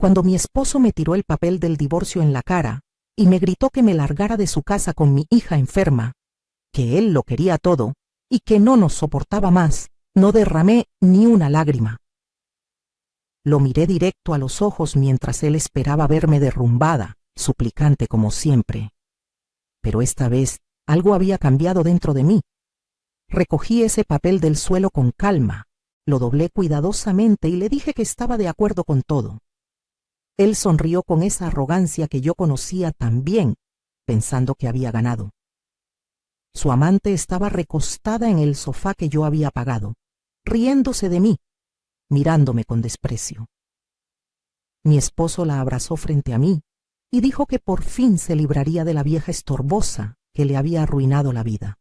cuando mi esposo me tiró el papel del divorcio en la cara y me gritó que me largara de su casa con mi hija enferma, que él lo quería todo y que no nos soportaba más, no derramé ni una lágrima. Lo miré directo a los ojos mientras él esperaba verme derrumbada, suplicante como siempre. Pero esta vez algo había cambiado dentro de mí. Recogí ese papel del suelo con calma, lo doblé cuidadosamente y le dije que estaba de acuerdo con todo. Él sonrió con esa arrogancia que yo conocía tan bien, pensando que había ganado. Su amante estaba recostada en el sofá que yo había pagado, riéndose de mí, mirándome con desprecio. Mi esposo la abrazó frente a mí y dijo que por fin se libraría de la vieja estorbosa que le había arruinado la vida.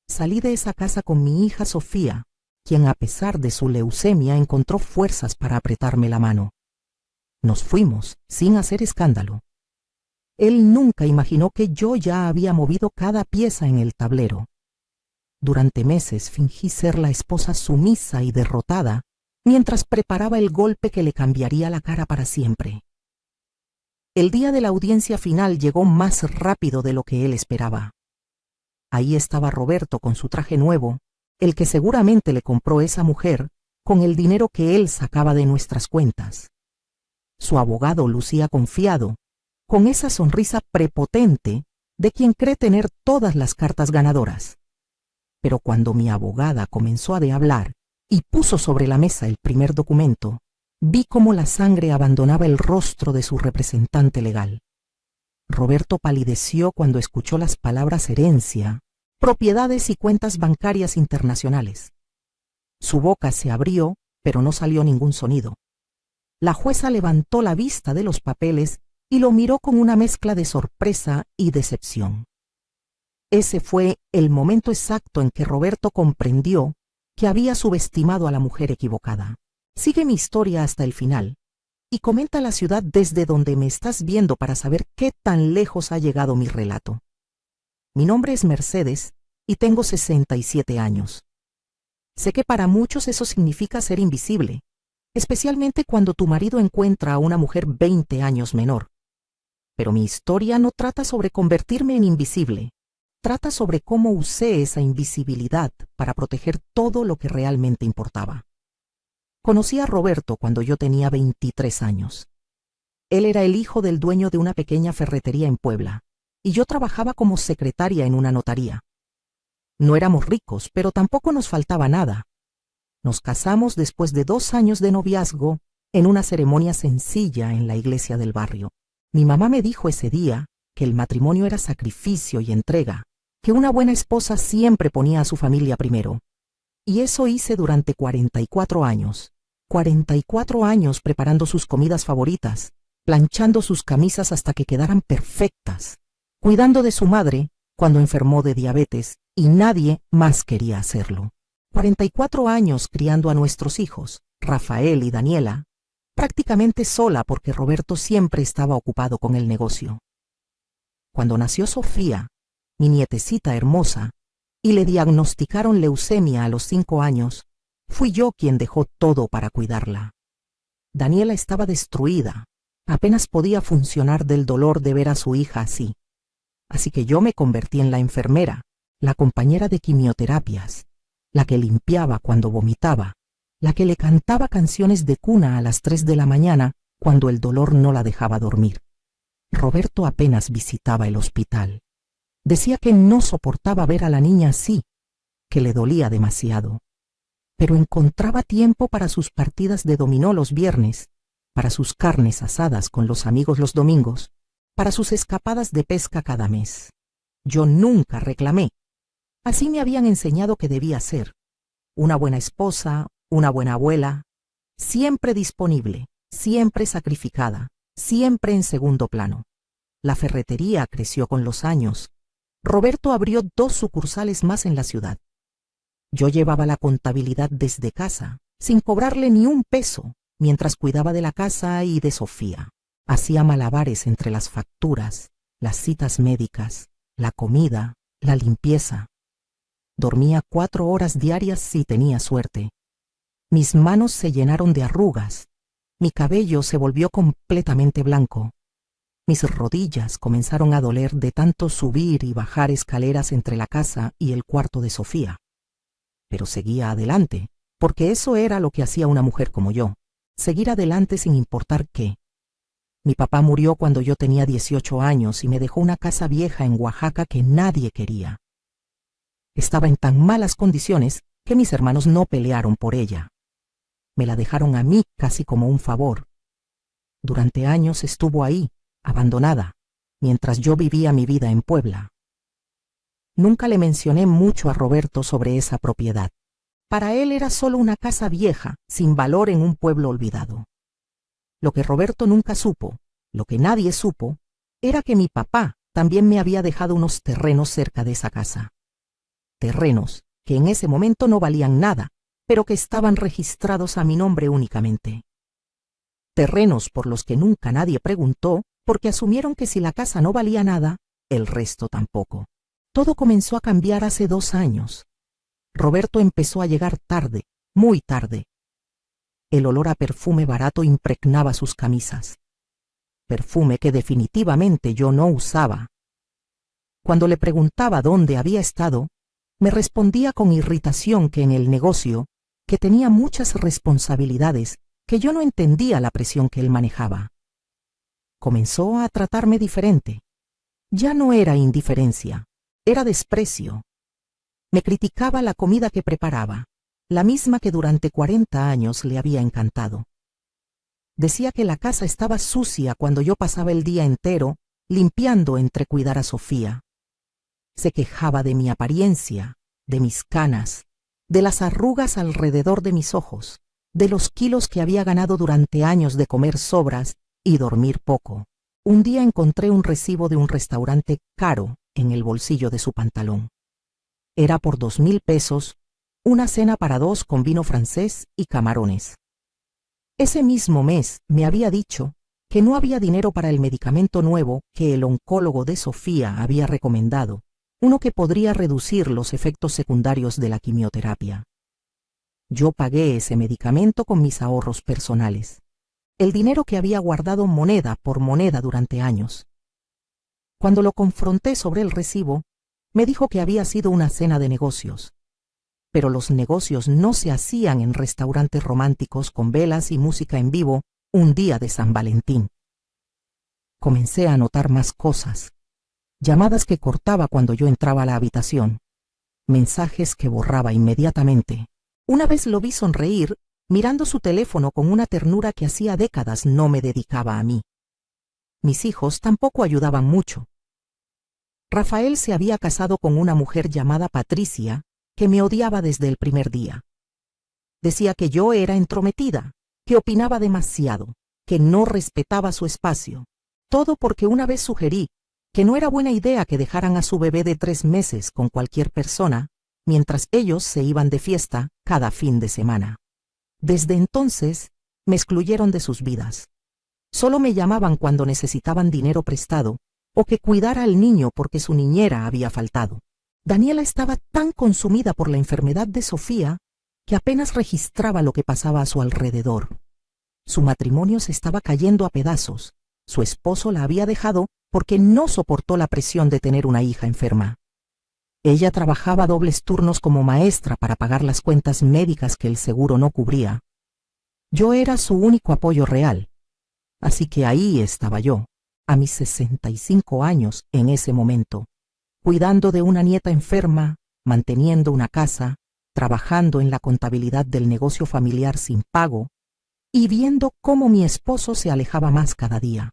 Salí de esa casa con mi hija Sofía, quien a pesar de su leucemia encontró fuerzas para apretarme la mano. Nos fuimos sin hacer escándalo. Él nunca imaginó que yo ya había movido cada pieza en el tablero. Durante meses fingí ser la esposa sumisa y derrotada, mientras preparaba el golpe que le cambiaría la cara para siempre. El día de la audiencia final llegó más rápido de lo que él esperaba. Ahí estaba Roberto con su traje nuevo, el que seguramente le compró esa mujer con el dinero que él sacaba de nuestras cuentas. Su abogado lucía confiado, con esa sonrisa prepotente de quien cree tener todas las cartas ganadoras. Pero cuando mi abogada comenzó a hablar y puso sobre la mesa el primer documento, vi cómo la sangre abandonaba el rostro de su representante legal. Roberto palideció cuando escuchó las palabras herencia, propiedades y cuentas bancarias internacionales. Su boca se abrió, pero no salió ningún sonido. La jueza levantó la vista de los papeles y lo miró con una mezcla de sorpresa y decepción. Ese fue el momento exacto en que Roberto comprendió que había subestimado a la mujer equivocada. Sigue mi historia hasta el final y comenta la ciudad desde donde me estás viendo para saber qué tan lejos ha llegado mi relato. Mi nombre es Mercedes y tengo 67 años. Sé que para muchos eso significa ser invisible, especialmente cuando tu marido encuentra a una mujer 20 años menor. Pero mi historia no trata sobre convertirme en invisible. Trata sobre cómo usé esa invisibilidad para proteger todo lo que realmente importaba. Conocí a Roberto cuando yo tenía 23 años. Él era el hijo del dueño de una pequeña ferretería en Puebla, y yo trabajaba como secretaria en una notaría. No éramos ricos, pero tampoco nos faltaba nada. Nos casamos después de 2 años de noviazgo en una ceremonia sencilla en la iglesia del barrio. Mi mamá me dijo ese día que el matrimonio era sacrificio y entrega, que una buena esposa siempre ponía a su familia primero. Y eso hice durante 44 años. 44 años preparando sus comidas favoritas, planchando sus camisas hasta que quedaran perfectas, cuidando de su madre cuando enfermó de diabetes y nadie más quería hacerlo. 44 años criando a nuestros hijos, Rafael y Daniela, prácticamente sola porque Roberto siempre estaba ocupado con el negocio. Cuando nació Sofía, mi nietecita hermosa, y le diagnosticaron leucemia a los 5 años, fui yo quien dejó todo para cuidarla. Daniela estaba destruida, apenas podía funcionar del dolor de ver a su hija así. Así que yo me convertí en la enfermera, la compañera de quimioterapias, la que limpiaba cuando vomitaba, la que le cantaba canciones de cuna a las 3 de la mañana cuando el dolor no la dejaba dormir. Roberto apenas visitaba el hospital. Decía que no soportaba ver a la niña así, que le dolía demasiado. Pero encontraba tiempo para sus partidas de dominó los viernes, para sus carnes asadas con los amigos los domingos, para sus escapadas de pesca cada mes. Yo nunca reclamé. Así me habían enseñado que debía ser. Una buena esposa, una buena abuela, siempre disponible, siempre sacrificada, siempre en segundo plano. La ferretería creció con los años. Roberto abrió 2 sucursales más en la ciudad. Yo llevaba la contabilidad desde casa, sin cobrarle ni un peso, mientras cuidaba de la casa y de Sofía. Hacía malabares entre las facturas, las citas médicas, la comida, la limpieza. Dormía 4 horas diarias si tenía suerte. Mis manos se llenaron de arrugas, Mi cabello se volvió completamente blanco. Mis rodillas comenzaron a doler de tanto subir y bajar escaleras entre la casa y el cuarto de Sofía. Pero seguía adelante, porque eso era lo que hacía una mujer como yo, seguir adelante sin importar qué. Mi papá murió cuando yo tenía 18 años y me dejó una casa vieja en Oaxaca que nadie quería. Estaba en tan malas condiciones que mis hermanos no pelearon por ella. Me la dejaron a mí casi como un favor. Durante años estuvo ahí, abandonada, mientras yo vivía mi vida en Puebla. Nunca le mencioné mucho a Roberto sobre esa propiedad. Para él era solo una casa vieja, sin valor en un pueblo olvidado. Lo que Roberto nunca supo, lo que nadie supo, era que mi papá también me había dejado unos terrenos cerca de esa casa. Terrenos que en ese momento no valían nada, pero que estaban registrados a mi nombre únicamente. Terrenos por los que nunca nadie preguntó, porque asumieron que si la casa no valía nada, el resto tampoco. Todo comenzó a cambiar hace 2 años. Roberto empezó a llegar tarde, muy tarde. El olor a perfume barato impregnaba sus camisas. Perfume que definitivamente yo no usaba. Cuando le preguntaba dónde había estado, me respondía con irritación que en el negocio, que tenía muchas responsabilidades, que yo no entendía la presión que él manejaba. Comenzó a tratarme diferente. Ya no era indiferencia, era desprecio. Me criticaba la comida que preparaba, la misma que durante 40 años le había encantado. Decía que la casa estaba sucia cuando yo pasaba el día entero limpiando entre cuidar a Sofía. Se quejaba de mi apariencia, de mis canas, de las arrugas alrededor de mis ojos, de los kilos que había ganado durante años de comer sobras y dormir poco. Un día encontré un recibo de un restaurante caro en el bolsillo de su pantalón. Era por 2,000 pesos, una cena para 2 con vino francés y camarones. Ese mismo mes me había dicho que no había dinero para el medicamento nuevo que el oncólogo de Sofía había recomendado, uno que podría reducir los efectos secundarios de la quimioterapia. Yo pagué ese medicamento con mis ahorros personales, el dinero que había guardado moneda por moneda durante años. Cuando lo confronté sobre el recibo, me dijo que había sido una cena de negocios. Pero los negocios no se hacían en restaurantes románticos con velas y música en vivo un día de San Valentín. Comencé a notar más cosas. Llamadas que cortaba cuando yo entraba a la habitación. Mensajes que borraba inmediatamente. Una vez lo vi sonreír, mirando su teléfono con una ternura que hacía décadas no me dedicaba a mí. Mis hijos tampoco ayudaban mucho. Rafael se había casado con una mujer llamada Patricia, que me odiaba desde el primer día. Decía que yo era entrometida, que opinaba demasiado, que no respetaba su espacio. Todo porque una vez sugerí que no era buena idea que dejaran a su bebé de 3 meses con cualquier persona, mientras ellos se iban de fiesta cada fin de semana. Desde entonces, me excluyeron de sus vidas. Solo me llamaban cuando necesitaban dinero prestado o que cuidara al niño porque su niñera había faltado. Daniela estaba tan consumida por la enfermedad de Sofía que apenas registraba lo que pasaba a su alrededor. Su matrimonio se estaba cayendo a pedazos. Su esposo la había dejado porque no soportó la presión de tener una hija enferma. Ella trabajaba dobles turnos como maestra para pagar las cuentas médicas que el seguro no cubría. Yo era su único apoyo real. Así que ahí estaba yo, a mis 65 años en ese momento, cuidando de una nieta enferma, manteniendo una casa, trabajando en la contabilidad del negocio familiar sin pago y viendo cómo mi esposo se alejaba más cada día.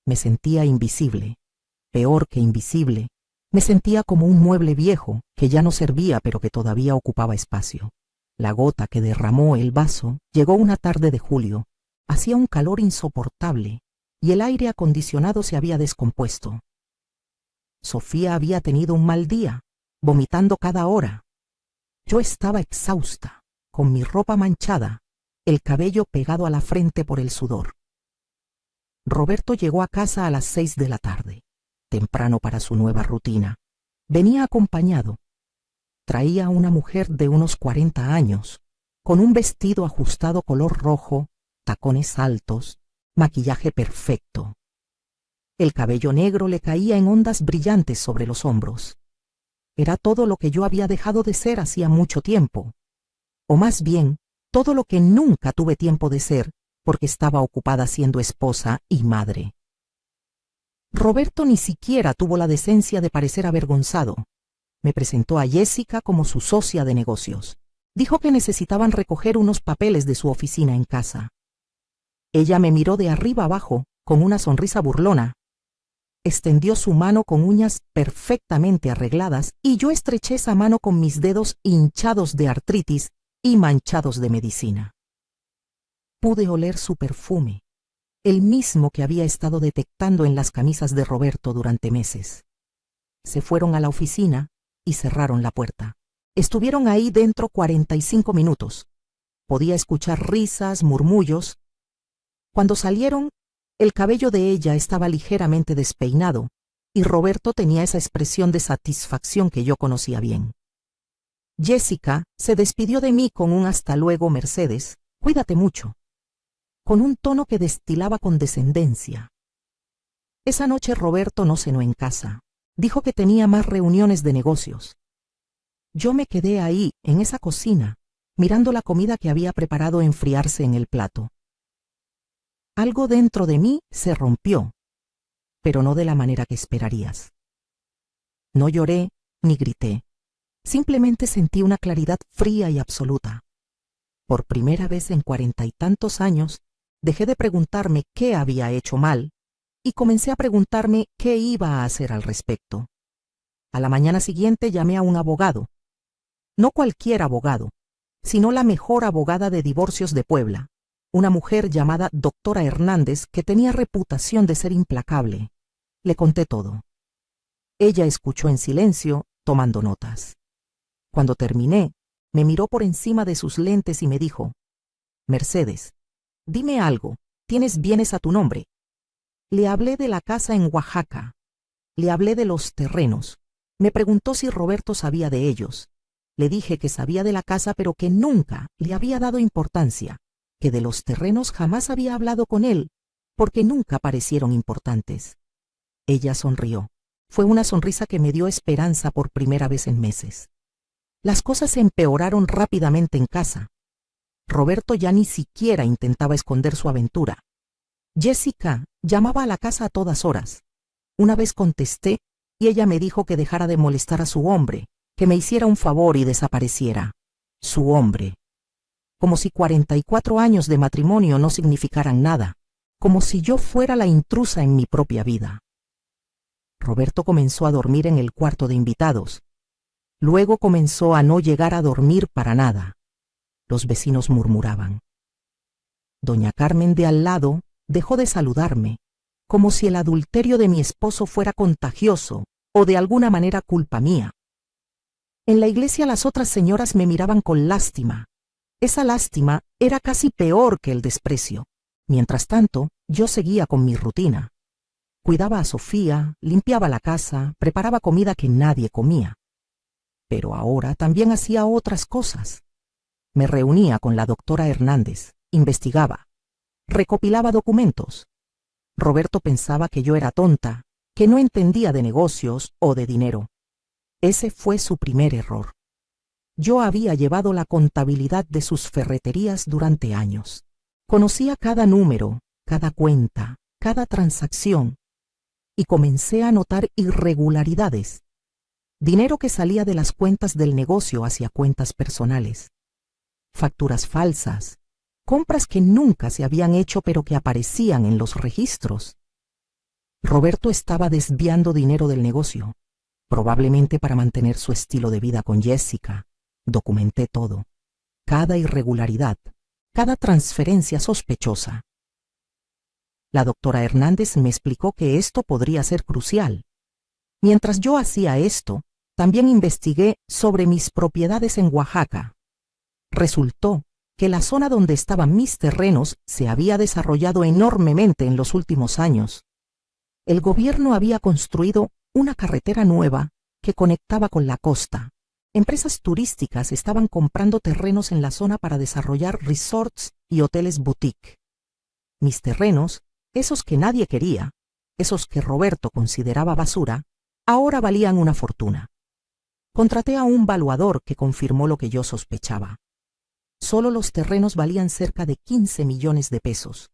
Me sentía invisible, peor que invisible. Me sentía como un mueble viejo que ya no servía pero que todavía ocupaba espacio. La gota que derramó el vaso llegó una tarde de julio. Hacía un calor insoportable y el aire acondicionado se había descompuesto. Sofía había tenido un mal día, vomitando cada hora. Yo estaba exhausta, con mi ropa manchada, el cabello pegado a la frente por el sudor. Roberto llegó a casa a las 6 de la tarde, temprano para su nueva rutina. Venía acompañado. Traía a una mujer de unos 40 años, con un vestido ajustado color rojo, tacones altos, maquillaje perfecto. El cabello negro le caía en ondas brillantes sobre los hombros. Era todo lo que yo había dejado de ser hacía mucho tiempo, o más bien, todo lo que nunca tuve tiempo de ser porque estaba ocupada siendo esposa y madre. Roberto ni siquiera tuvo la decencia de parecer avergonzado. Me presentó a Jessica como su socia de negocios. Dijo que necesitaban recoger unos papeles de su oficina en casa. Ella me miró de arriba abajo con una sonrisa burlona. Extendió su mano con uñas perfectamente arregladas y yo estreché esa mano con mis dedos hinchados de artritis y manchados de medicina. Pude oler su perfume, el mismo que había estado detectando en las camisas de Roberto durante meses. Se fueron a la oficina y cerraron la puerta. Estuvieron ahí dentro 45 minutos. Podía escuchar risas, murmullos. Cuando salieron, el cabello de ella estaba ligeramente despeinado y Roberto tenía esa expresión de satisfacción que yo conocía bien. Jessica se despidió de mí con un hasta luego, Mercedes, cuídate mucho, con un tono que destilaba condescendencia. Esa noche Roberto no cenó en casa. Dijo que tenía más reuniones de negocios. Yo me quedé ahí, en esa cocina, mirando la comida que había preparado enfriarse en el plato. Algo dentro de mí se rompió, pero no de la manera que esperarías. No lloré ni grité. Simplemente sentí una claridad fría y absoluta. Por primera vez en 40 y tantos años, dejé de preguntarme qué había hecho mal y comencé a preguntarme qué iba a hacer al respecto. A la mañana siguiente llamé a un abogado. No cualquier abogado, sino la mejor abogada de divorcios de Puebla, una mujer llamada Doctora Hernández que tenía reputación de ser implacable. Le conté todo. Ella escuchó en silencio, tomando notas. Cuando terminé, me miró por encima de sus lentes y me dijo: Mercedes, dime algo, ¿tienes bienes a tu nombre? Le hablé de la casa en Oaxaca. Le hablé de los terrenos. Me preguntó si Roberto sabía de ellos. Le dije que sabía de la casa pero que nunca le había dado importancia, que de los terrenos jamás había hablado con él, porque nunca parecieron importantes. Ella sonrió. Fue una sonrisa que me dio esperanza por primera vez en meses. Las cosas se empeoraron rápidamente en casa. Roberto ya ni siquiera intentaba esconder su aventura. Jessica llamaba a la casa a todas horas. Una vez contesté y ella me dijo que dejara de molestar a su hombre, que me hiciera un favor y desapareciera. Su hombre. Como si 44 años de matrimonio no significaran nada, como si yo fuera la intrusa en mi propia vida. Roberto comenzó a dormir en el cuarto de invitados. Luego comenzó a no llegar a dormir para nada. Los vecinos murmuraban. Doña Carmen de al lado dejó de saludarme, como si el adulterio de mi esposo fuera contagioso o de alguna manera culpa mía. En la iglesia las otras señoras me miraban con lástima. Esa lástima era casi peor que el desprecio. Mientras tanto, yo seguía con mi rutina. Cuidaba a Sofía, limpiaba la casa, preparaba comida que nadie comía. Pero ahora también hacía otras cosas. Me reunía con la doctora Hernández, investigaba, recopilaba documentos. Roberto pensaba que yo era tonta, que no entendía de negocios o de dinero. Ese fue su primer error. Yo había llevado la contabilidad de sus ferreterías durante años. Conocía cada número, cada cuenta, cada transacción, y comencé a notar irregularidades. Dinero que salía de las cuentas del negocio hacia cuentas personales. Facturas falsas, compras que nunca se habían hecho pero que aparecían en los registros. Roberto estaba desviando dinero del negocio, probablemente para mantener su estilo de vida con Jessica. Documenté todo, cada irregularidad, cada transferencia sospechosa. La doctora Hernández me explicó que esto podría ser crucial. Mientras yo hacía esto, también investigué sobre mis propiedades en Oaxaca. Resultó que la zona donde estaban mis terrenos se había desarrollado enormemente en los últimos años. El gobierno había construido una carretera nueva que conectaba con la costa. Empresas turísticas estaban comprando terrenos en la zona para desarrollar resorts y hoteles boutique. Mis terrenos, esos que nadie quería, esos que Roberto consideraba basura, ahora valían una fortuna. Contraté a un valuador que confirmó lo que yo sospechaba. Solo los terrenos valían cerca de 15 millones de pesos.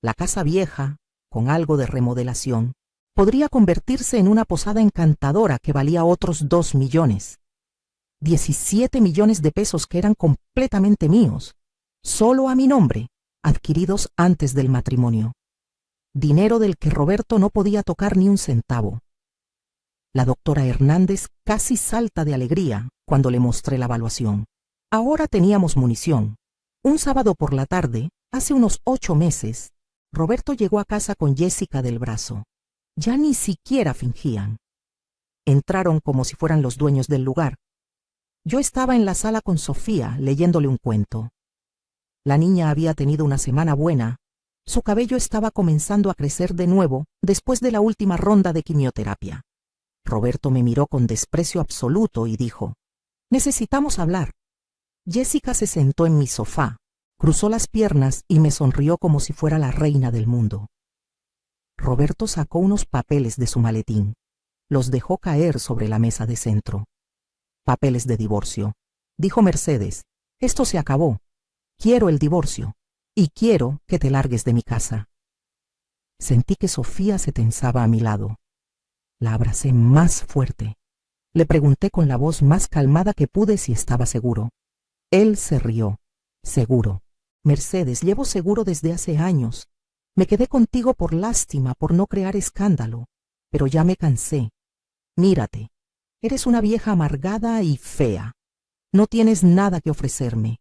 La casa vieja, con algo de remodelación, podría convertirse en una posada encantadora que valía otros 2 millones. 17 millones de pesos que eran completamente míos, solo a mi nombre, adquiridos antes del matrimonio. Dinero del que Roberto no podía tocar ni un centavo. La doctora Hernández casi salta de alegría cuando le mostré la evaluación. Ahora teníamos munición. Un sábado por la tarde, hace unos 8 meses, Roberto llegó a casa con Jessica del brazo. Ya ni siquiera fingían. Entraron como si fueran los dueños del lugar. Yo estaba en la sala con Sofía leyéndole un cuento. La niña había tenido una semana buena. Su cabello estaba comenzando a crecer de nuevo después de la última ronda de quimioterapia. Roberto me miró con desprecio absoluto y dijo: «Necesitamos hablar». Jessica se sentó en mi sofá, cruzó las piernas y me sonrió como si fuera la reina del mundo. Roberto sacó unos papeles de su maletín. Los dejó caer sobre la mesa de centro. «Papeles de divorcio», dijo Mercedes. «Esto se acabó. Quiero el divorcio. Y quiero que te largues de mi casa». Sentí que Sofía se tensaba a mi lado. La abracé más fuerte. Le pregunté con la voz más calmada que pude si estaba seguro. Él se rió. «Seguro. Mercedes, llevo seguro desde hace años. Me quedé contigo por lástima, por no crear escándalo. Pero ya me cansé. Mírate. Eres una vieja amargada y fea. No tienes nada que ofrecerme.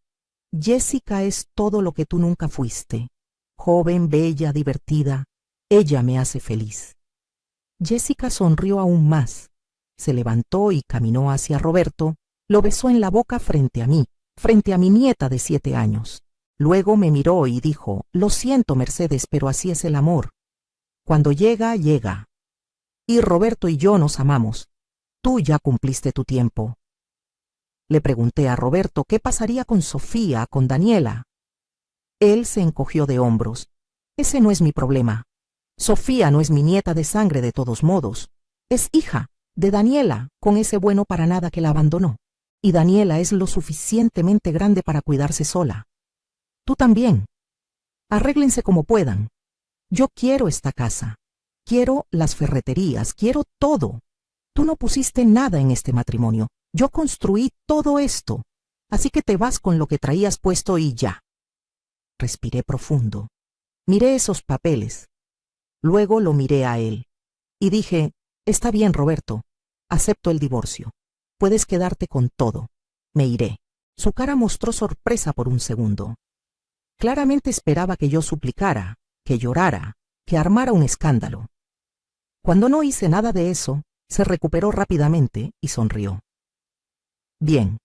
Jessica es todo lo que tú nunca fuiste. Joven, bella, divertida. Ella me hace feliz». Jessica sonrió aún más. Se levantó y caminó hacia Roberto. Lo besó en la boca frente a mí, frente a mi nieta de 7 años. Luego me miró y dijo: «Lo siento, Mercedes, pero así es el amor. Cuando llega, llega. Y Roberto y yo nos amamos. Tú ya cumpliste tu tiempo». Le pregunté a Roberto qué pasaría con Sofía, con Daniela. Él se encogió de hombros. «Ese no es mi problema. Sofía no es mi nieta de sangre de todos modos. Es hija de Daniela, con ese bueno para nada que la abandonó. Y Daniela es lo suficientemente grande para cuidarse sola. Tú también. Arréglense como puedan. Yo quiero esta casa. Quiero las ferreterías. Quiero todo. Tú no pusiste nada en este matrimonio. Yo construí todo esto. Así que te vas con lo que traías puesto y ya». Respiré profundo. Miré esos papeles. Luego lo miré a él. Y dije: «Está bien, Roberto. Acepto el divorcio. Puedes quedarte con todo. Me iré». Su cara mostró sorpresa por un segundo. Claramente esperaba que yo suplicara, que llorara, que armara un escándalo. Cuando no hice nada de eso, se recuperó rápidamente y sonrió. «Bien.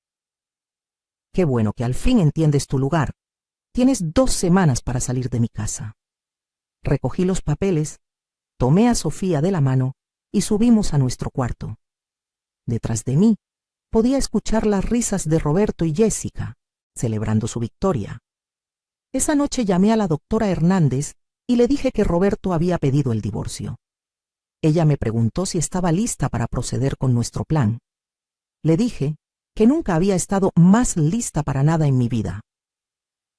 Qué bueno que al fin entiendes tu lugar. Tienes 2 semanas para salir de mi casa». Recogí los papeles, tomé a Sofía de la mano y subimos a nuestro cuarto. Detrás de mí podía escuchar las risas de Roberto y Jessica, celebrando su victoria. Esa noche llamé a la doctora Hernández y le dije que Roberto había pedido el divorcio. Ella me preguntó si estaba lista para proceder con nuestro plan. Le dije que nunca había estado más lista para nada en mi vida.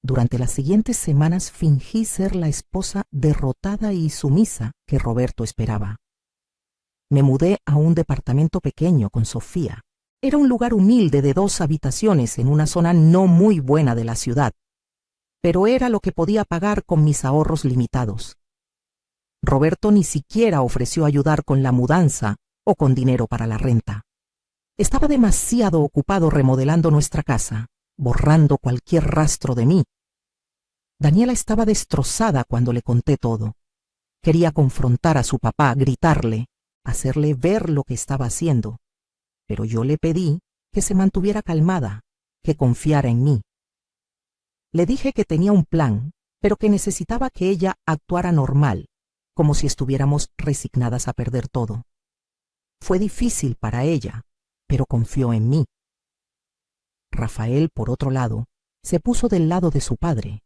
Durante las siguientes semanas fingí ser la esposa derrotada y sumisa que Roberto esperaba. Me mudé a un departamento pequeño con Sofía. Era un lugar humilde de 2 habitaciones en una zona no muy buena de la ciudad, pero era lo que podía pagar con mis ahorros limitados. Roberto ni siquiera ofreció ayudar con la mudanza o con dinero para la renta. Estaba demasiado ocupado remodelando nuestra casa, borrando cualquier rastro de mí. Daniela estaba destrozada cuando le conté todo. Quería confrontar a su papá, gritarle, hacerle ver lo que estaba haciendo. Pero yo le pedí que se mantuviera calmada, que confiara en mí. Le dije que tenía un plan, pero que necesitaba que ella actuara normal, como si estuviéramos resignadas a perder todo. Fue difícil para ella, pero confió en mí. Rafael, por otro lado, se puso del lado de su padre.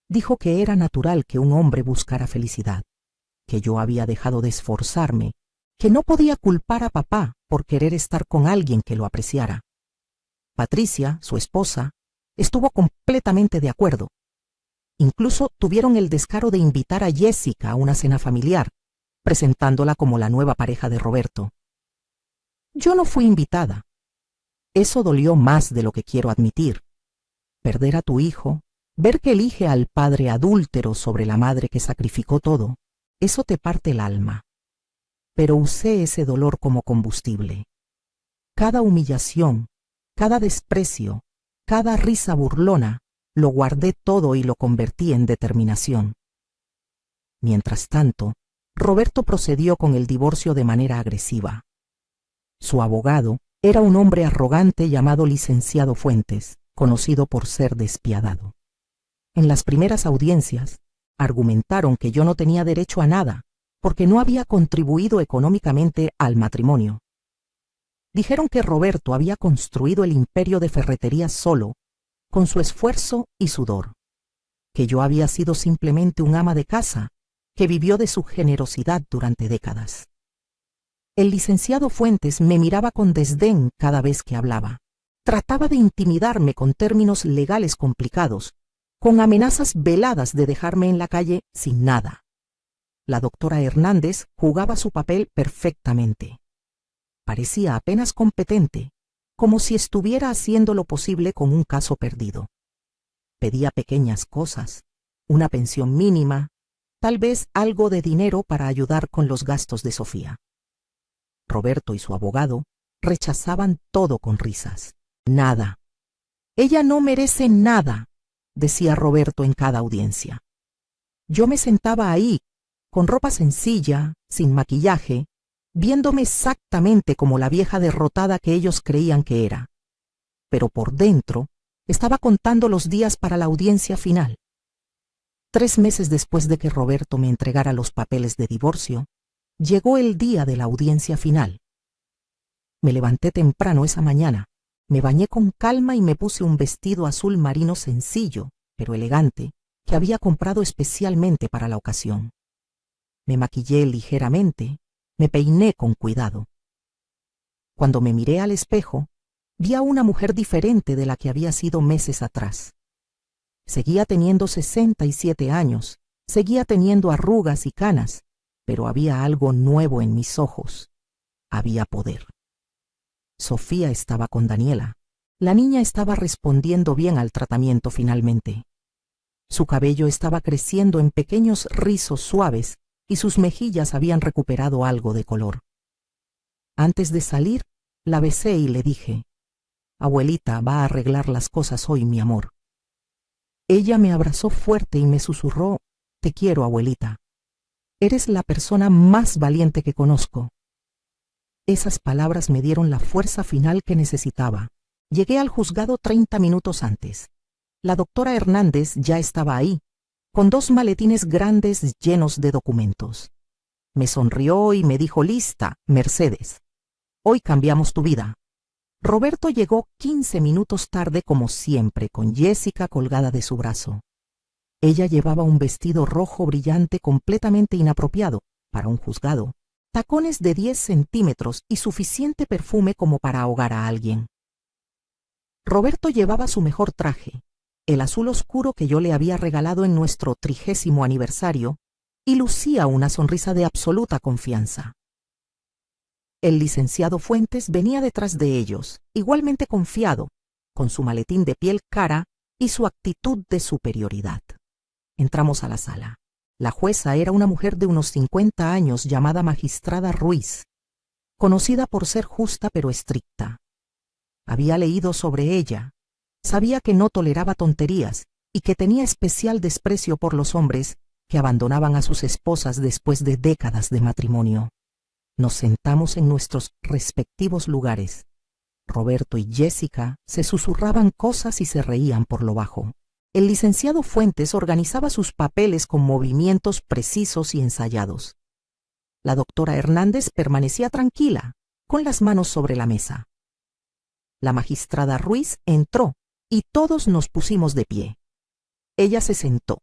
Dijo que era natural que un hombre buscara felicidad, que yo había dejado de esforzarme, que no podía culpar a papá por querer estar con alguien que lo apreciara. Patricia, su esposa, estuvo completamente de acuerdo. Incluso tuvieron el descaro de invitar a Jessica a una cena familiar, presentándola como la nueva pareja de Roberto. Yo no fui invitada. Eso dolió más de lo que quiero admitir. Perder a tu hijo, ver que elige al padre adúltero sobre la madre que sacrificó todo, eso te parte el alma. Pero usé ese dolor como combustible. Cada humillación, cada desprecio, cada risa burlona, lo guardé todo y lo convertí en determinación. Mientras tanto, Roberto procedió con el divorcio de manera agresiva. Su abogado era un hombre arrogante llamado licenciado Fuentes, conocido por ser despiadado. En las primeras audiencias, argumentaron que yo no tenía derecho a nada, porque no había contribuido económicamente al matrimonio. Dijeron que Roberto había construido el imperio de ferretería solo, con su esfuerzo y sudor, que yo había sido simplemente un ama de casa, que vivió de su generosidad durante décadas. El licenciado Fuentes me miraba con desdén cada vez que hablaba. Trataba de intimidarme con términos legales complicados, con amenazas veladas de dejarme en la calle sin nada. La doctora Hernández jugaba su papel perfectamente. Parecía apenas competente, como si estuviera haciendo lo posible con un caso perdido. Pedía pequeñas cosas, una pensión mínima, tal vez algo de dinero para ayudar con los gastos de Sofía. Roberto y su abogado rechazaban todo con risas. Nada. Ella no merece nada, decía Roberto en cada audiencia. Yo me sentaba ahí, con ropa sencilla, sin maquillaje, viéndome exactamente como la vieja derrotada que ellos creían que era. Pero por dentro estaba contando los días para la audiencia final. 3 meses después de que Roberto me entregara los papeles de divorcio, llegó el día de la audiencia final. Me levanté temprano esa mañana, me bañé con calma y me puse un vestido azul marino sencillo, pero elegante, que había comprado especialmente para la ocasión. Me maquillé ligeramente, me peiné con cuidado. Cuando me miré al espejo, vi a una mujer diferente de la que había sido meses atrás. Seguía teniendo 67 años, seguía teniendo arrugas y canas, pero había algo nuevo en mis ojos. Había poder. Sofía estaba con Daniela. La niña estaba respondiendo bien al tratamiento finalmente. Su cabello estaba creciendo en pequeños rizos suaves y sus mejillas habían recuperado algo de color. Antes de salir, la besé y le dije: «Abuelita va a arreglar las cosas hoy, mi amor». Ella me abrazó fuerte y me susurró: «Te quiero, abuelita. Eres la persona más valiente que conozco». Esas palabras me dieron la fuerza final que necesitaba. Llegué al juzgado 30 minutos antes. La doctora Hernández ya estaba ahí, con 2 maletines grandes llenos de documentos. Me sonrió y me dijo: «Lista, Mercedes. Hoy cambiamos tu vida». Roberto llegó 15 minutos tarde como siempre, con Jessica colgada de su brazo. Ella llevaba un vestido rojo brillante completamente inapropiado para un juzgado, tacones de 10 centímetros y suficiente perfume como para ahogar a alguien. Roberto llevaba su mejor traje, el azul oscuro que yo le había regalado en nuestro 30º aniversario, y lucía una sonrisa de absoluta confianza. El licenciado Fuentes venía detrás de ellos, igualmente confiado, con su maletín de piel cara y su actitud de superioridad. Entramos a la sala. La jueza era una mujer de unos 50 años llamada Magistrada Ruiz, conocida por ser justa pero estricta. Había leído sobre ella, sabía que no toleraba tonterías y que tenía especial desprecio por los hombres que abandonaban a sus esposas después de décadas de matrimonio. Nos sentamos en nuestros respectivos lugares. Roberto y Jessica se susurraban cosas y se reían por lo bajo. El licenciado Fuentes organizaba sus papeles con movimientos precisos y ensayados. La doctora Hernández permanecía tranquila, con las manos sobre la mesa. La magistrada Ruiz entró y todos nos pusimos de pie. Ella se sentó,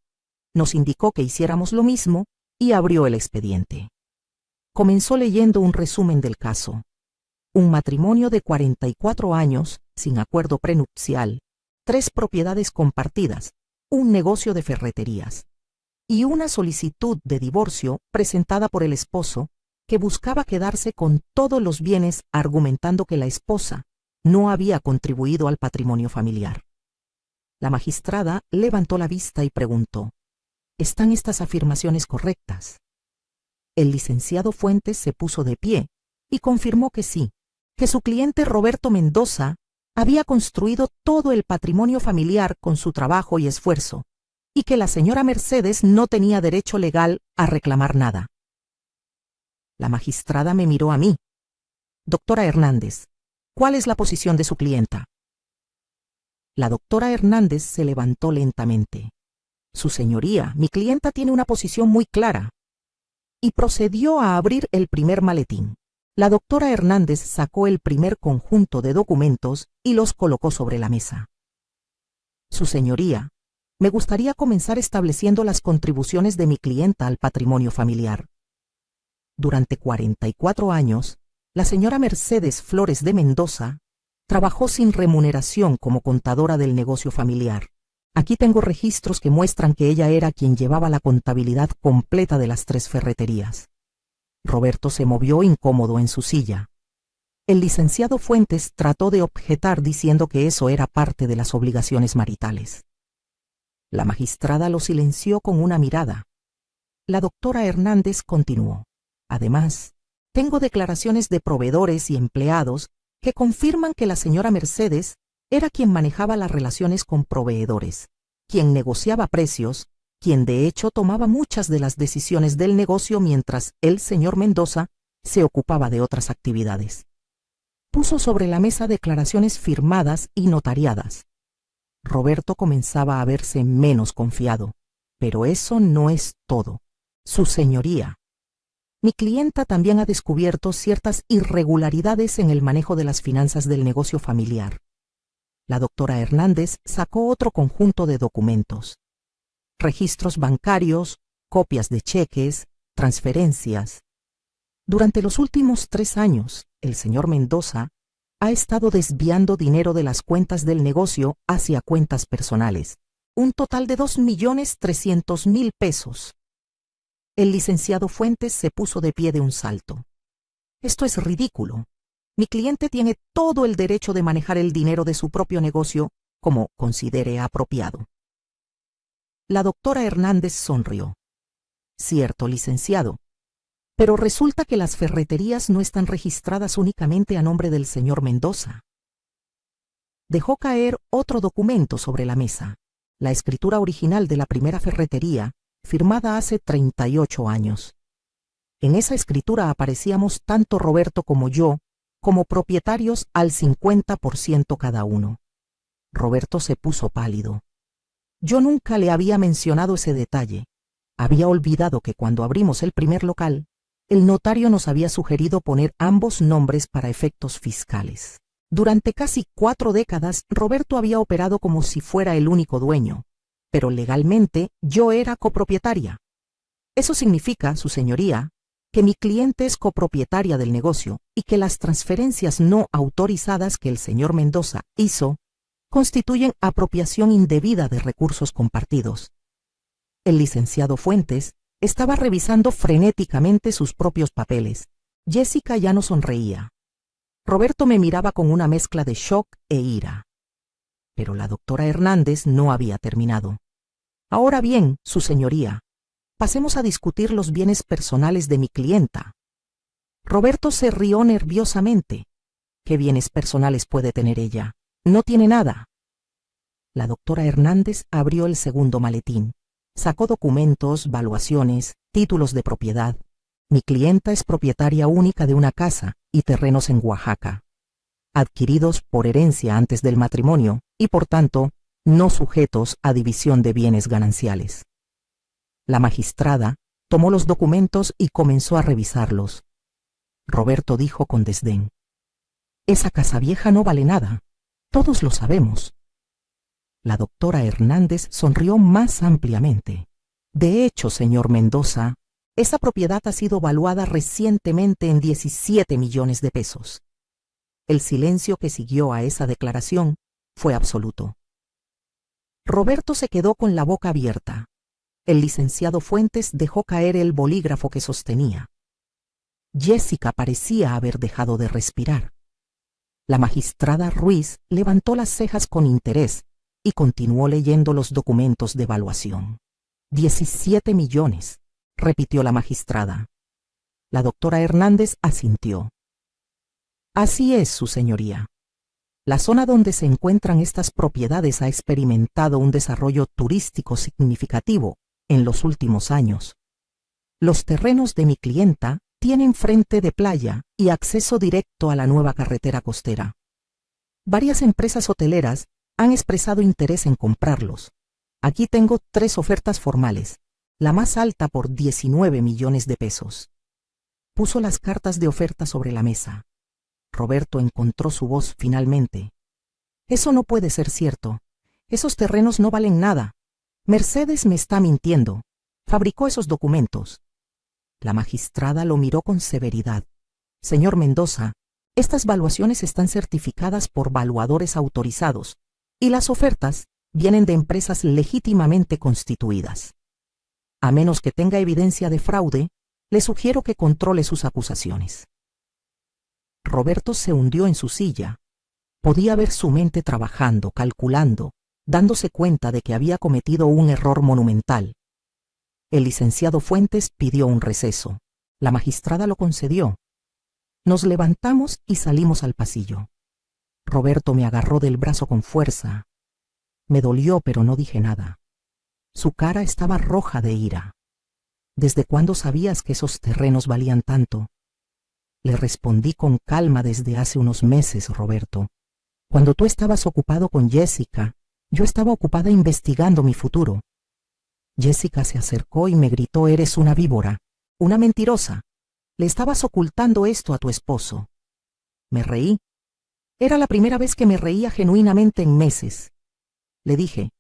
Nos indicó que hiciéramos lo mismo y abrió el expediente. Comenzó leyendo un resumen del caso. Un matrimonio de 44 años, sin acuerdo prenupcial, 3 propiedades compartidas, un negocio de ferreterías y una solicitud de divorcio presentada por el esposo, que buscaba quedarse con todos los bienes argumentando que la esposa no había contribuido al patrimonio familiar. La magistrada levantó la vista y preguntó: ¿están estas afirmaciones correctas? El licenciado Fuentes se puso de pie y confirmó que sí, que su cliente Roberto Mendoza había construido todo el patrimonio familiar con su trabajo y esfuerzo, y que la señora Mercedes no tenía derecho legal a reclamar nada. La magistrada me miró a mí. Doctora Hernández, ¿cuál es la posición de su clienta? La doctora Hernández se levantó lentamente. Su señoría, mi clienta tiene una posición muy clara. Y procedió a abrir el primer maletín. La doctora Hernández sacó el primer conjunto de documentos y los colocó sobre la mesa. Su señoría, me gustaría comenzar estableciendo las contribuciones de mi clienta al patrimonio familiar. Durante 44 años, la señora Mercedes Flores de Mendoza trabajó sin remuneración como contadora del negocio familiar. Aquí tengo registros que muestran que ella era quien llevaba la contabilidad completa de las 3 ferreterías. Roberto se movió incómodo en su silla. El licenciado Fuentes trató de objetar diciendo que eso era parte de las obligaciones maritales. La magistrada lo silenció con una mirada. La doctora Hernández continuó: además, tengo declaraciones de proveedores y empleados que confirman que la señora Mercedes era quien manejaba las relaciones con proveedores, quien negociaba precios, quien de hecho tomaba muchas de las decisiones del negocio mientras el señor Mendoza se ocupaba de otras actividades. Puso sobre la mesa declaraciones firmadas y notariadas. Roberto comenzaba a verse menos confiado, pero eso no es todo. Su señoría, mi clienta también ha descubierto ciertas irregularidades en el manejo de las finanzas del negocio familiar. La doctora Hernández sacó otro conjunto de documentos: registros bancarios, copias de cheques, transferencias. Durante los últimos 3 años, el señor Mendoza ha estado desviando dinero de las cuentas del negocio hacia cuentas personales, un total de 2.300.000 pesos. El licenciado Fuentes se puso de pie de un salto. Esto es ridículo. Mi cliente tiene todo el derecho de manejar el dinero de su propio negocio como considere apropiado. La doctora Hernández sonrió. Cierto, licenciado, pero resulta que las ferreterías no están registradas únicamente a nombre del señor Mendoza. Dejó caer otro documento sobre la mesa, la escritura original de la primera ferretería, firmada hace 38 años. En esa escritura aparecíamos tanto Roberto como yo, como propietarios al 50% cada uno. Roberto se puso pálido. Yo nunca le había mencionado ese detalle. Había olvidado que cuando abrimos el primer local, el notario nos había sugerido poner ambos nombres para efectos fiscales. Durante casi 4 décadas, Roberto había operado como si fuera el único dueño, pero legalmente yo era copropietaria. Eso significa, su señoría, que mi cliente es copropietaria del negocio y que las transferencias no autorizadas que el señor Mendoza hizo constituyen apropiación indebida de recursos compartidos. El licenciado Fuentes estaba revisando frenéticamente sus propios papeles. Jessica ya no sonreía. Roberto me miraba con una mezcla de shock e ira. Pero la doctora Hernández no había terminado. Ahora bien, su señoría, pasemos a discutir los bienes personales de mi clienta. Roberto se rió nerviosamente. ¿Qué bienes personales puede tener ella? No tiene nada. La doctora Hernández abrió el segundo maletín. Sacó documentos, valuaciones, títulos de propiedad. Mi clienta es propietaria única de una casa y terrenos en Oaxaca, adquiridos por herencia antes del matrimonio y, por tanto, no sujetos a división de bienes gananciales. La magistrada tomó los documentos y comenzó a revisarlos. Roberto dijo con desdén: «Esa casa vieja no vale nada. Todos lo sabemos». La doctora Hernández sonrió más ampliamente. De hecho, señor Mendoza, esa propiedad ha sido valuada recientemente en 17 millones de pesos. El silencio que siguió a esa declaración fue absoluto. Roberto se quedó con la boca abierta. El licenciado Fuentes dejó caer el bolígrafo que sostenía. Jessica parecía haber dejado de respirar. La magistrada Ruiz levantó las cejas con interés y continuó leyendo los documentos de evaluación. 17 millones, repitió la magistrada. La doctora Hernández asintió. Así es, su señoría. La zona donde se encuentran estas propiedades ha experimentado un desarrollo turístico significativo en los últimos años. Los terrenos de mi clienta tienen frente de playa y acceso directo a la nueva carretera costera. Varias empresas hoteleras han expresado interés en comprarlos. Aquí tengo 3 ofertas formales, la más alta por 19 millones de pesos. Puso las cartas de oferta sobre la mesa. Roberto encontró su voz finalmente. Eso no puede ser cierto. Esos terrenos no valen nada. Mercedes me está mintiendo. Fabricó esos documentos. La magistrada lo miró con severidad. Señor Mendoza, estas valuaciones están certificadas por valuadores autorizados y las ofertas vienen de empresas legítimamente constituidas. A menos que tenga evidencia de fraude, le sugiero que controle sus acusaciones. Roberto se hundió en su silla. Podía ver su mente trabajando, calculando, dándose cuenta de que había cometido un error monumental. El licenciado Fuentes pidió un receso. La magistrada lo concedió. Nos levantamos y salimos al pasillo. Roberto me agarró del brazo con fuerza. Me dolió, pero no dije nada. Su cara estaba roja de ira. ¿Desde cuándo sabías que esos terrenos valían tanto? Le respondí con calma: desde hace unos meses, Roberto. Cuando tú estabas ocupado con Jessica, yo estaba ocupada investigando mi futuro. Jessica se acercó y me gritó: eres una víbora, una mentirosa. Le estabas ocultando esto a tu esposo. Me reí. Era la primera vez que me reía genuinamente en meses. Le dije: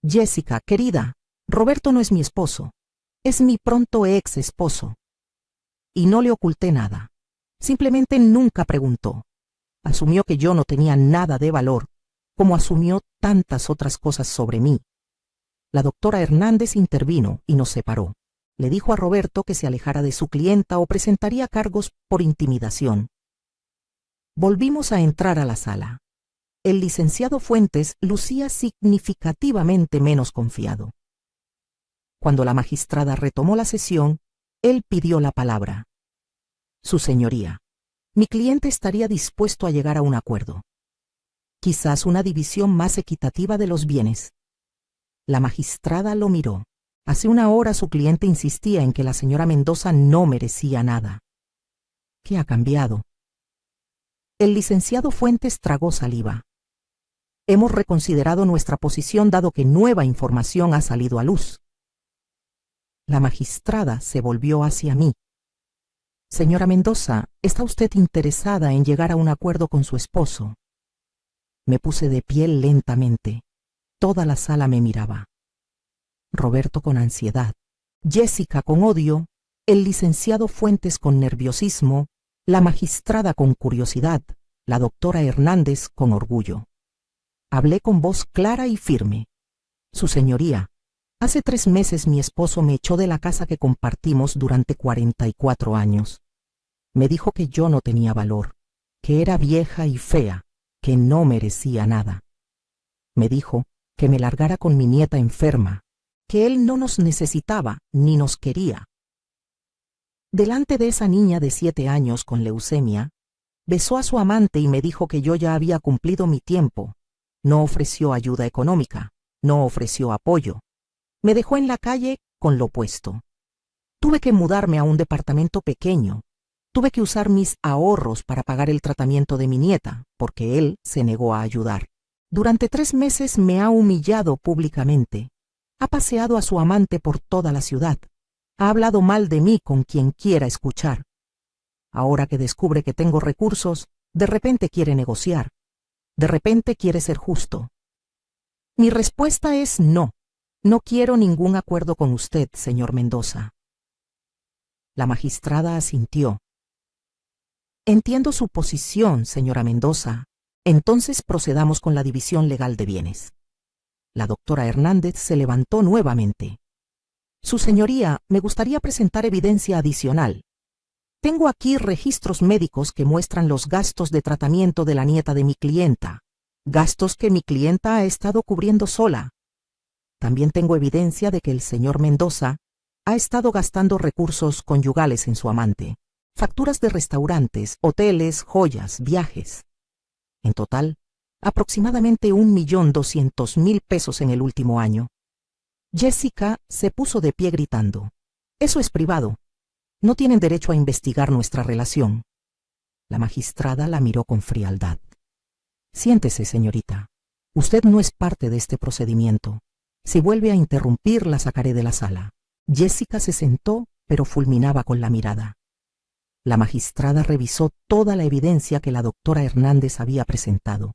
Jessica, querida, Roberto no es mi esposo, es mi pronto ex esposo. Y no le oculté nada. Simplemente nunca preguntó. Asumió que yo no tenía nada de valor, como asumió tantas otras cosas sobre mí. La doctora Hernández intervino y nos separó. Le dijo a Roberto que se alejara de su clienta o presentaría cargos por intimidación. Volvimos a entrar a la sala. El licenciado Fuentes lucía significativamente menos confiado. Cuando la magistrada retomó la sesión, él pidió la palabra. Su señoría, mi cliente estaría dispuesto a llegar a un acuerdo. Quizás una división más equitativa de los bienes. La magistrada lo miró. Hace una hora su cliente insistía en que la señora Mendoza no merecía nada. ¿Qué ha cambiado? El licenciado Fuentes tragó saliva. Hemos reconsiderado nuestra posición dado que nueva información ha salido a luz. La magistrada se volvió hacia mí. Señora Mendoza, ¿está usted interesada en llegar a un acuerdo con su esposo? Me puse de pie lentamente. Toda la sala me miraba. Roberto con ansiedad, Jessica con odio, el licenciado Fuentes con nerviosismo, la magistrada con curiosidad, la doctora Hernández con orgullo. Hablé con voz clara y firme. Su señoría, hace 3 meses mi esposo me echó de la casa que compartimos durante 44 años. Me dijo que yo no tenía valor, que era vieja y fea, que no merecía nada. Me dijo que me largara con mi nieta enferma, que él no nos necesitaba ni nos quería. Delante de esa niña de 7 años con leucemia, besó a su amante y me dijo que yo ya había cumplido mi tiempo. No ofreció ayuda económica, no ofreció apoyo. Me dejó en la calle con lo puesto. Tuve que mudarme a un departamento pequeño. Tuve que usar mis ahorros para pagar el tratamiento de mi nieta, porque él se negó a ayudar. Durante 3 meses me ha humillado públicamente. Ha paseado a su amante por toda la ciudad. Ha hablado mal de mí con quien quiera escuchar. Ahora que descubre que tengo recursos, de repente quiere negociar. De repente quiere ser justo. Mi respuesta es no. No quiero ningún acuerdo con usted, señor Mendoza. La magistrada asintió. Entiendo su posición, señora Mendoza. Entonces procedamos con la división legal de bienes. La doctora Hernández se levantó nuevamente. Su señoría, me gustaría presentar evidencia adicional. Tengo aquí registros médicos que muestran los gastos de tratamiento de la nieta de mi clienta, gastos que mi clienta ha estado cubriendo sola. También tengo evidencia de que el señor Mendoza ha estado gastando recursos conyugales en su amante, facturas de restaurantes, hoteles, joyas, viajes. En total, aproximadamente 1.200.000 pesos en el último año. Jessica se puso de pie gritando: «Eso es privado. No tienen derecho a investigar nuestra relación». La magistrada la miró con frialdad. «Siéntese, señorita. Usted no es parte de este procedimiento. Si vuelve a interrumpir, la sacaré de la sala». Jessica se sentó, pero fulminaba con la mirada. La magistrada revisó toda la evidencia que la doctora Hernández había presentado.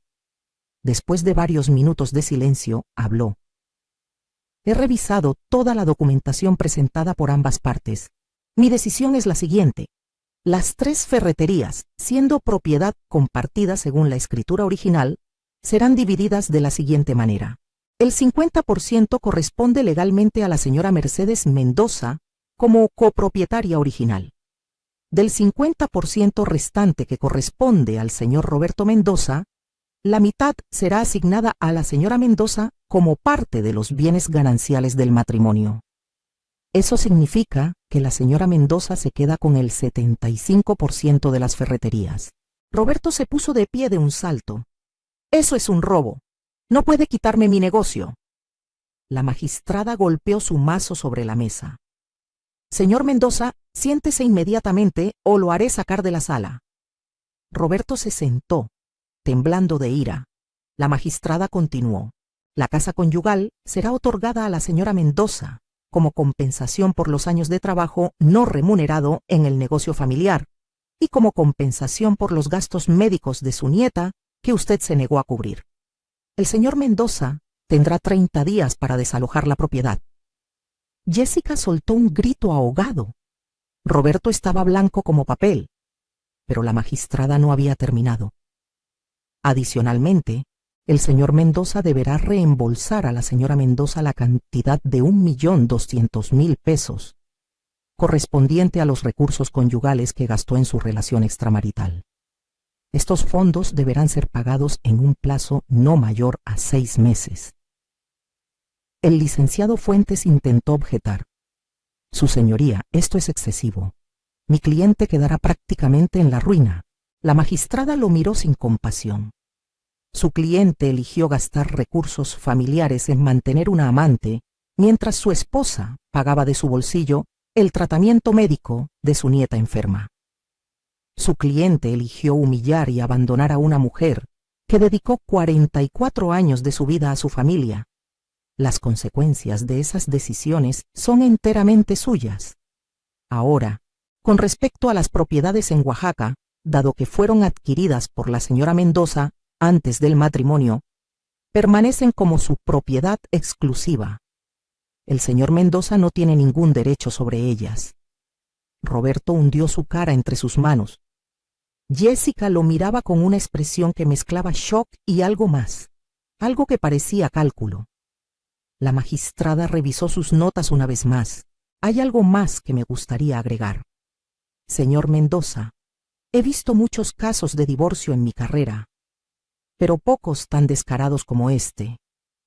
Después de varios minutos de silencio, habló. «He revisado toda la documentación presentada por ambas partes. Mi decisión es la siguiente. Las 3 ferreterías, siendo propiedad compartida según la escritura original, serán divididas de la siguiente manera. El 50% corresponde legalmente a la señora Mercedes Mendoza como copropietaria original. Del 50% restante que corresponde al señor Roberto Mendoza, la mitad será asignada a la señora Mendoza como parte de los bienes gananciales del matrimonio. Eso significa que la señora Mendoza se queda con el 75% de las ferreterías». Roberto se puso de pie de un salto. «Eso es un robo. No puede quitarme mi negocio». La magistrada golpeó su mazo sobre la mesa. «Señor Mendoza, siéntese inmediatamente o lo haré sacar de la sala». Roberto se sentó, temblando de ira. La magistrada continuó. «La casa conyugal será otorgada a la señora Mendoza como compensación por los años de trabajo no remunerado en el negocio familiar y como compensación por los gastos médicos de su nieta que usted se negó a cubrir. El señor Mendoza tendrá 30 días para desalojar la propiedad». Jessica soltó un grito ahogado. Roberto estaba blanco como papel, pero la magistrada no había terminado. Adicionalmente, el señor Mendoza deberá reembolsar a la señora Mendoza la cantidad de 1.200.000 pesos, correspondiente a los recursos conyugales que gastó en su relación extramarital. Estos fondos deberán ser pagados en un plazo no mayor a 6 meses. El licenciado Fuentes intentó objetar. «Su señoría, esto es excesivo. Mi cliente quedará prácticamente en la ruina». La magistrada lo miró sin compasión. Su cliente eligió gastar recursos familiares en mantener una amante, mientras su esposa pagaba de su bolsillo el tratamiento médico de su nieta enferma. Su cliente eligió humillar y abandonar a una mujer que dedicó 44 años de su vida a su familia. Las consecuencias de esas decisiones son enteramente suyas. Ahora, con respecto a las propiedades en Oaxaca, dado que fueron adquiridas por la señora Mendoza antes del matrimonio, permanecen como su propiedad exclusiva. El señor Mendoza no tiene ningún derecho sobre ellas. Roberto hundió su cara entre sus manos. Jessica lo miraba con una expresión que mezclaba shock y algo más, algo que parecía cálculo. La magistrada revisó sus notas una vez más. «Hay algo más que me gustaría agregar. Señor Mendoza, he visto muchos casos de divorcio en mi carrera, pero pocos tan descarados como este.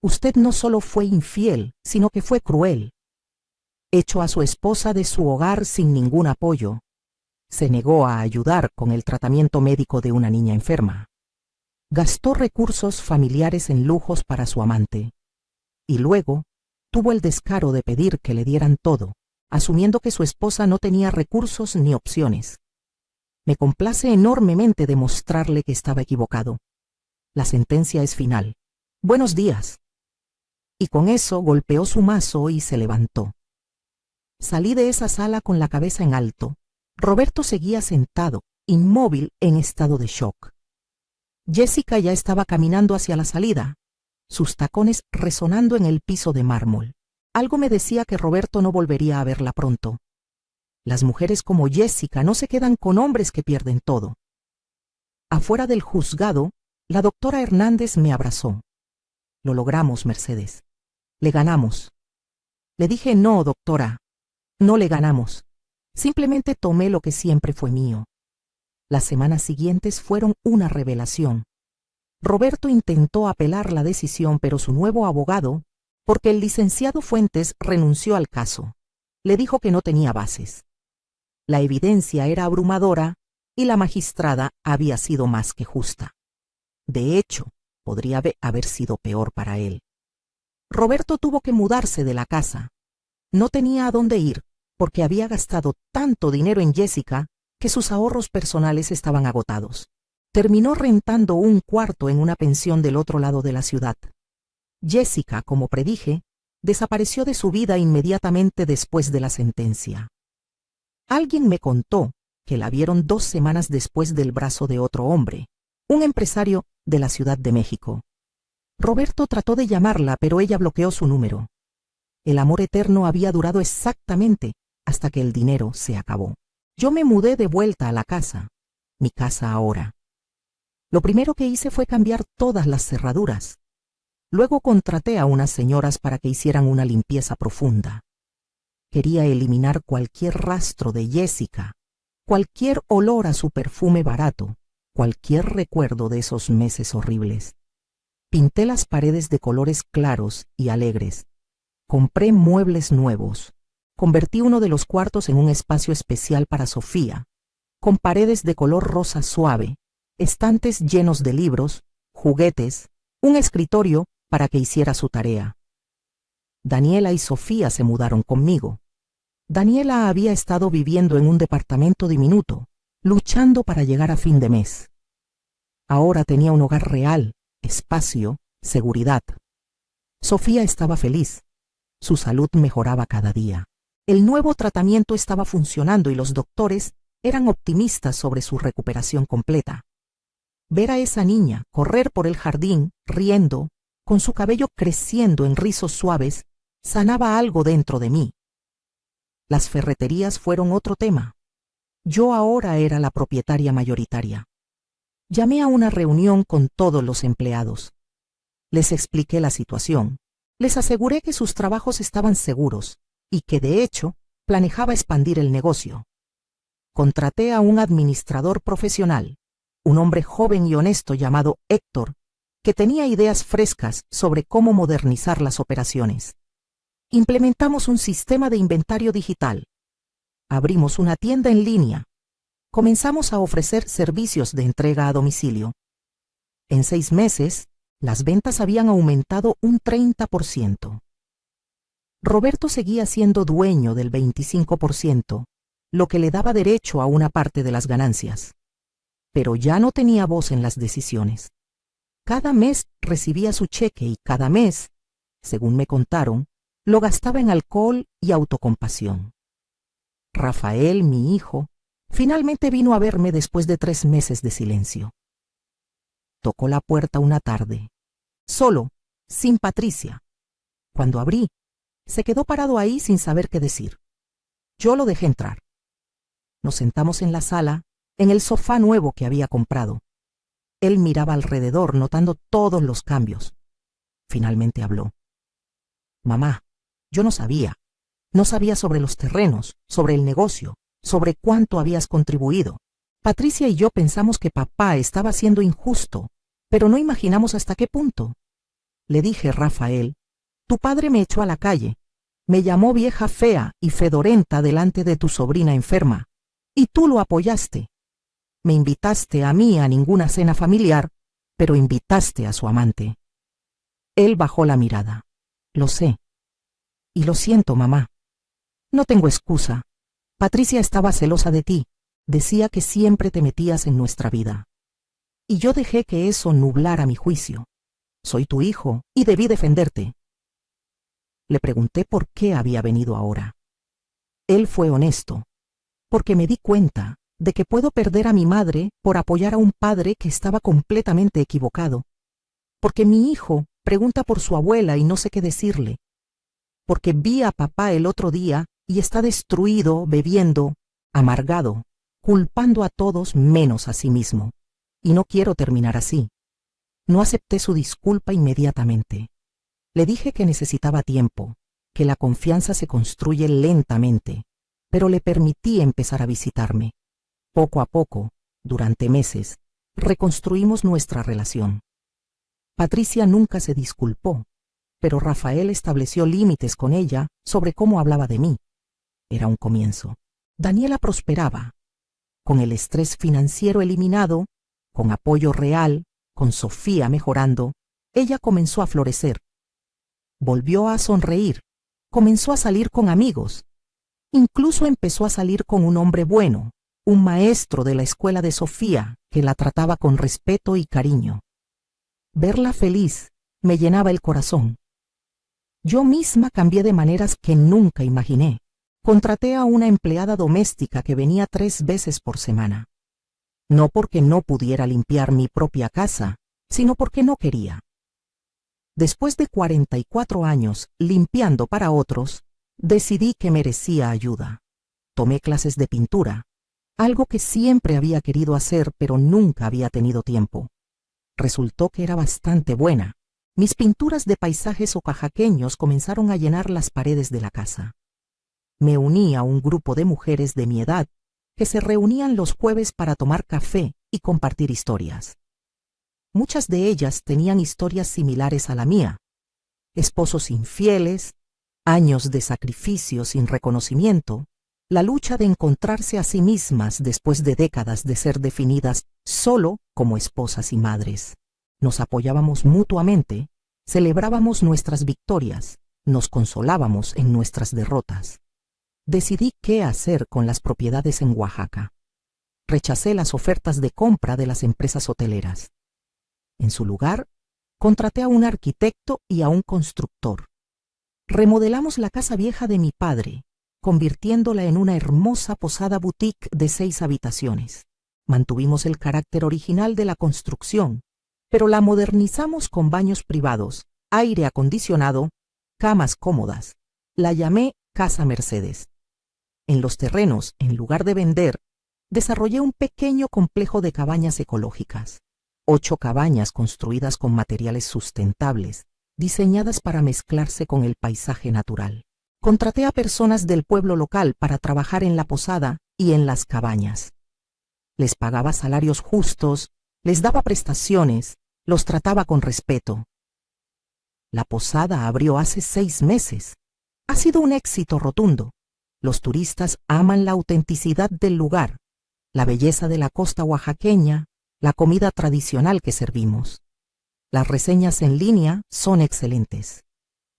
Usted no solo fue infiel, sino que fue cruel. Echó a su esposa de su hogar sin ningún apoyo. Se negó a ayudar con el tratamiento médico de una niña enferma. Gastó recursos familiares en lujos para su amante. Y luego tuvo el descaro de pedir que le dieran todo, asumiendo que su esposa no tenía recursos ni opciones. Me complace enormemente demostrarle que estaba equivocado. La sentencia es final. Buenos días». Y con eso golpeó su mazo y se levantó. Salí de esa sala con la cabeza en alto. Roberto seguía sentado, inmóvil, en estado de shock. Jessica ya estaba caminando hacia la salida, sus tacones resonando en el piso de mármol. Algo me decía que Roberto no volvería a verla pronto. Las mujeres como Jessica no se quedan con hombres que pierden todo. Afuera del juzgado, la doctora Hernández me abrazó. Lo logramos, Mercedes. Le ganamos. Le dije, no, doctora, no le ganamos. Simplemente tomé lo que siempre fue mío. Las semanas siguientes fueron una revelación. Roberto intentó apelar la decisión, pero su nuevo abogado, porque el licenciado Fuentes renunció al caso, le dijo que no tenía bases. La evidencia era abrumadora y la magistrada había sido más que justa. De hecho, podría haber sido peor para él. Roberto tuvo que mudarse de la casa. No tenía a dónde ir, porque había gastado tanto dinero en Jessica que sus ahorros personales estaban agotados. Terminó rentando un cuarto en una pensión del otro lado de la ciudad. Jessica, como predije, desapareció de su vida inmediatamente después de la sentencia. Alguien me contó que la vieron 2 semanas después del brazo de otro hombre, un empresario de la Ciudad de México. Roberto trató de llamarla, pero ella bloqueó su número. El amor eterno había durado exactamente hasta que el dinero se acabó. Yo me mudé de vuelta a la casa, mi casa ahora. Lo primero que hice fue cambiar todas las cerraduras. Luego contraté a unas señoras para que hicieran una limpieza profunda. Quería eliminar cualquier rastro de Jessica, cualquier olor a su perfume barato, cualquier recuerdo de esos meses horribles. Pinté las paredes de colores claros y alegres. Compré muebles nuevos. Convertí uno de los cuartos en un espacio especial para Sofía, con paredes de color rosa suave, estantes llenos de libros, juguetes, un escritorio para que hiciera su tarea. Daniela y Sofía se mudaron conmigo. Daniela había estado viviendo en un departamento diminuto, luchando para llegar a fin de mes. Ahora tenía un hogar real, espacio, seguridad. Sofía estaba feliz. Su salud mejoraba cada día. El nuevo tratamiento estaba funcionando y los doctores eran optimistas sobre su recuperación completa. Ver a esa niña correr por el jardín, riendo, con su cabello creciendo en rizos suaves, sanaba algo dentro de mí. Las ferreterías fueron otro tema. Yo ahora era la propietaria mayoritaria. Llamé a una reunión con todos los empleados. Les expliqué la situación. Les aseguré que sus trabajos estaban seguros y que, de hecho, planeaba expandir el negocio. Contraté a un administrador profesional, un hombre joven y honesto llamado Héctor, que tenía ideas frescas sobre cómo modernizar las operaciones. Implementamos un sistema de inventario digital. Abrimos una tienda en línea. Comenzamos a ofrecer servicios de entrega a domicilio. En 6 meses, las ventas habían aumentado un 30%. Roberto seguía siendo dueño del 25%, lo que le daba derecho a una parte de las ganancias. Pero ya no tenía voz en las decisiones. Cada mes recibía su cheque y cada mes, según me contaron, lo gastaba en alcohol y autocompasión. Rafael, mi hijo, finalmente vino a verme después de 3 meses de silencio. Tocó la puerta una tarde, solo, sin Patricia. Cuando abrí, se quedó parado ahí sin saber qué decir. Yo lo dejé entrar. Nos sentamos en la sala, en el sofá nuevo que había comprado. Él miraba alrededor, notando todos los cambios. Finalmente habló. Mamá, yo no sabía. No sabía sobre los terrenos, sobre el negocio, sobre cuánto habías contribuido. Patricia y yo pensamos que papá estaba siendo injusto, pero no imaginamos hasta qué punto. Le dije, Rafael, tu padre me echó a la calle, me llamó vieja fea y fedorenta delante de tu sobrina enferma, y tú lo apoyaste. Me invitaste a mí a ninguna cena familiar, pero invitaste a su amante. Él bajó la mirada. Lo sé. Y lo siento, mamá. No tengo excusa. Patricia estaba celosa de ti. Decía que siempre te metías en nuestra vida. Y yo dejé que eso nublara mi juicio. Soy tu hijo y debí defenderte. Le pregunté por qué había venido ahora. Él fue honesto, porque me di cuenta de que puedo perder a mi madre por apoyar a un padre que estaba completamente equivocado, porque mi hijo pregunta por su abuela y no sé qué decirle. porque vi a papá el otro día y está destruido, bebiendo, amargado, culpando a todos menos a sí mismo. Y no quiero terminar así. No acepté su disculpa inmediatamente. Le dije que necesitaba tiempo, que la confianza se construye lentamente, pero le permití empezar a visitarme. Poco a poco, durante meses, reconstruimos nuestra relación. Patricia nunca se disculpó, pero Rafael estableció límites con ella sobre cómo hablaba de mí. Era un comienzo. Daniela prosperaba. Con el estrés financiero eliminado, con apoyo real, con Sofía mejorando, ella comenzó a florecer. Volvió a sonreír, comenzó a salir con amigos. Incluso empezó a salir con un hombre bueno, un maestro de la escuela de Sofía, que la trataba con respeto y cariño. Verla feliz me llenaba el corazón. Yo misma cambié de maneras que nunca imaginé. Contraté a una empleada doméstica que venía 3 veces por semana. No porque no pudiera limpiar mi propia casa, sino porque no quería. Después de 44 años limpiando para otros, decidí que merecía ayuda. Tomé clases de pintura, algo que siempre había querido hacer pero nunca había tenido tiempo. Resultó que era bastante buena. Mis pinturas de paisajes oaxaqueños comenzaron a llenar las paredes de la casa. Me uní a un grupo de mujeres de mi edad que se reunían los jueves para tomar café y compartir historias. Muchas de ellas tenían historias similares a la mía: esposos infieles, años de sacrificio sin reconocimiento, la lucha de encontrarse a sí mismas después de décadas de ser definidas solo como esposas y madres. Nos apoyábamos mutuamente, celebrábamos nuestras victorias, nos consolábamos en nuestras derrotas. Decidí qué hacer con las propiedades en Oaxaca. Rechacé las ofertas de compra de las empresas hoteleras. En su lugar, contraté a un arquitecto y a un constructor. Remodelamos la casa vieja de mi padre, convirtiéndola en una hermosa posada boutique de 6 habitaciones. Mantuvimos el carácter original de la construcción, pero la modernizamos con baños privados, aire acondicionado, camas cómodas. La llamé Casa Mercedes. En los terrenos, en lugar de vender, desarrollé un pequeño complejo de cabañas ecológicas. 8 cabañas construidas con materiales sustentables, diseñadas para mezclarse con el paisaje natural. Contraté a personas del pueblo local para trabajar en la posada y en las cabañas. Les pagaba salarios justos, les daba prestaciones, los trataba con respeto. La posada abrió hace 6 meses. Ha sido un éxito rotundo. Los turistas aman la autenticidad del lugar, la belleza de la costa oaxaqueña, la comida tradicional que servimos. Las reseñas en línea son excelentes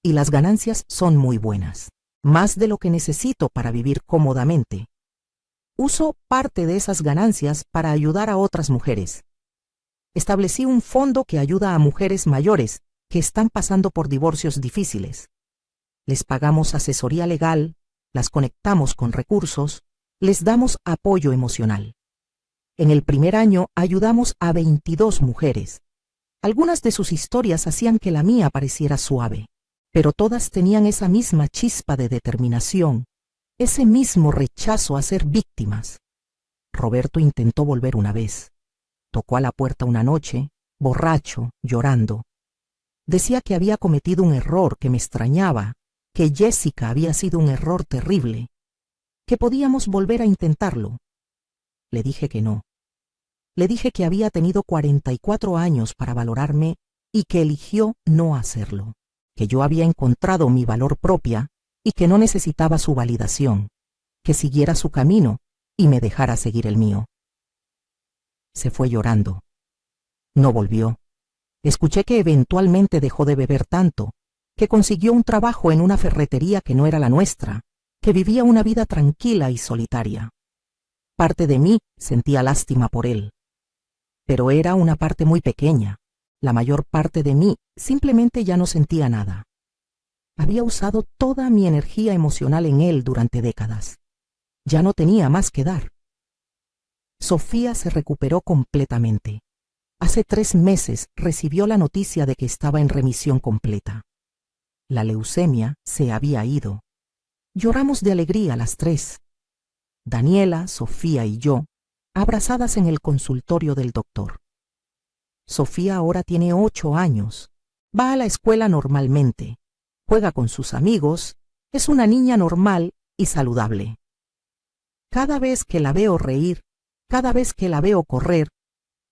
y las ganancias son muy buenas, más de lo que necesito para vivir cómodamente. Uso parte de esas ganancias para ayudar a otras mujeres. Establecí un fondo que ayuda a mujeres mayores que están pasando por divorcios difíciles. Les pagamos asesoría legal, las conectamos con recursos, les damos apoyo emocional. En el primer año ayudamos a 22 mujeres. Algunas de sus historias hacían que la mía pareciera suave, pero todas tenían esa misma chispa de determinación, ese mismo rechazo a ser víctimas. Roberto intentó volver una vez. Tocó a la puerta una noche, borracho, llorando. Decía que había cometido un error, que me extrañaba, que Jessica había sido un error terrible, que podíamos volver a intentarlo. Le dije que no. Le dije que había tenido 44 años para valorarme y que eligió no hacerlo, que yo había encontrado mi valor propia y que no necesitaba su validación, que siguiera su camino y me dejara seguir el mío. Se fue llorando. No volvió. Escuché que eventualmente dejó de beber tanto, que consiguió un trabajo en una ferretería que no era la nuestra, que vivía una vida tranquila y solitaria. Parte de mí sentía lástima por él, pero era una parte muy pequeña. La mayor parte de mí simplemente ya no sentía nada. Había usado toda mi energía emocional en él durante décadas. Ya no tenía más que dar. Sofía se recuperó completamente. Hace 3 meses recibió la noticia de que estaba en remisión completa. La leucemia se había ido. Lloramos de alegría las tres. Daniela, Sofía y yo, abrazadas en el consultorio del doctor. Sofía ahora tiene 8 años. Va a la escuela normalmente. Juega con sus amigos. Es una niña normal y saludable. Cada vez que la veo reír, cada vez que la veo correr,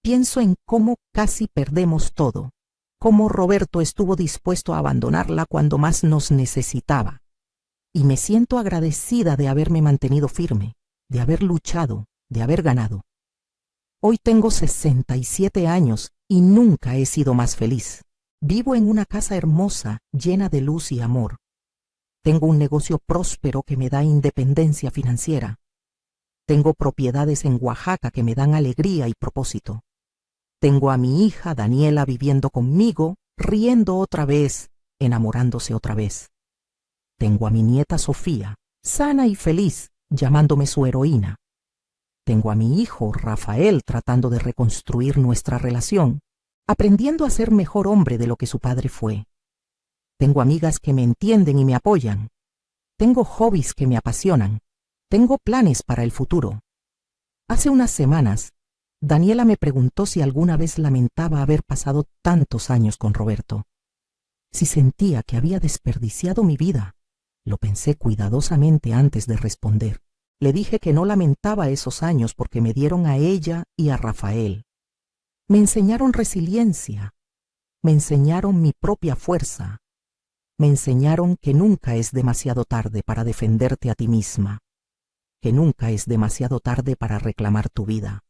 pienso en cómo casi perdemos todo, cómo Roberto estuvo dispuesto a abandonarla cuando más nos necesitaba. Y me siento agradecida de haberme mantenido firme, de haber luchado, de haber ganado. Hoy tengo 67 años y nunca he sido más feliz. Vivo en una casa hermosa, llena de luz y amor. Tengo un negocio próspero que me da independencia financiera. Tengo propiedades en Oaxaca que me dan alegría y propósito. Tengo a mi hija Daniela viviendo conmigo, riendo otra vez, enamorándose otra vez. Tengo a mi nieta Sofía, sana y feliz, llamándome su heroína. Tengo a mi hijo Rafael tratando de reconstruir nuestra relación, aprendiendo a ser mejor hombre de lo que su padre fue. Tengo amigas que me entienden y me apoyan. Tengo hobbies que me apasionan. Tengo planes para el futuro. Hace unas semanas, Daniela me preguntó si alguna vez lamentaba haber pasado tantos años con Roberto. Si sentía que había desperdiciado mi vida. Lo pensé cuidadosamente antes de responder. Le dije que no lamentaba esos años porque me dieron a ella y a Rafael. Me enseñaron resiliencia. Me enseñaron mi propia fuerza. Me enseñaron que nunca es demasiado tarde para defenderte a ti misma. Que nunca es demasiado tarde para reclamar tu vida.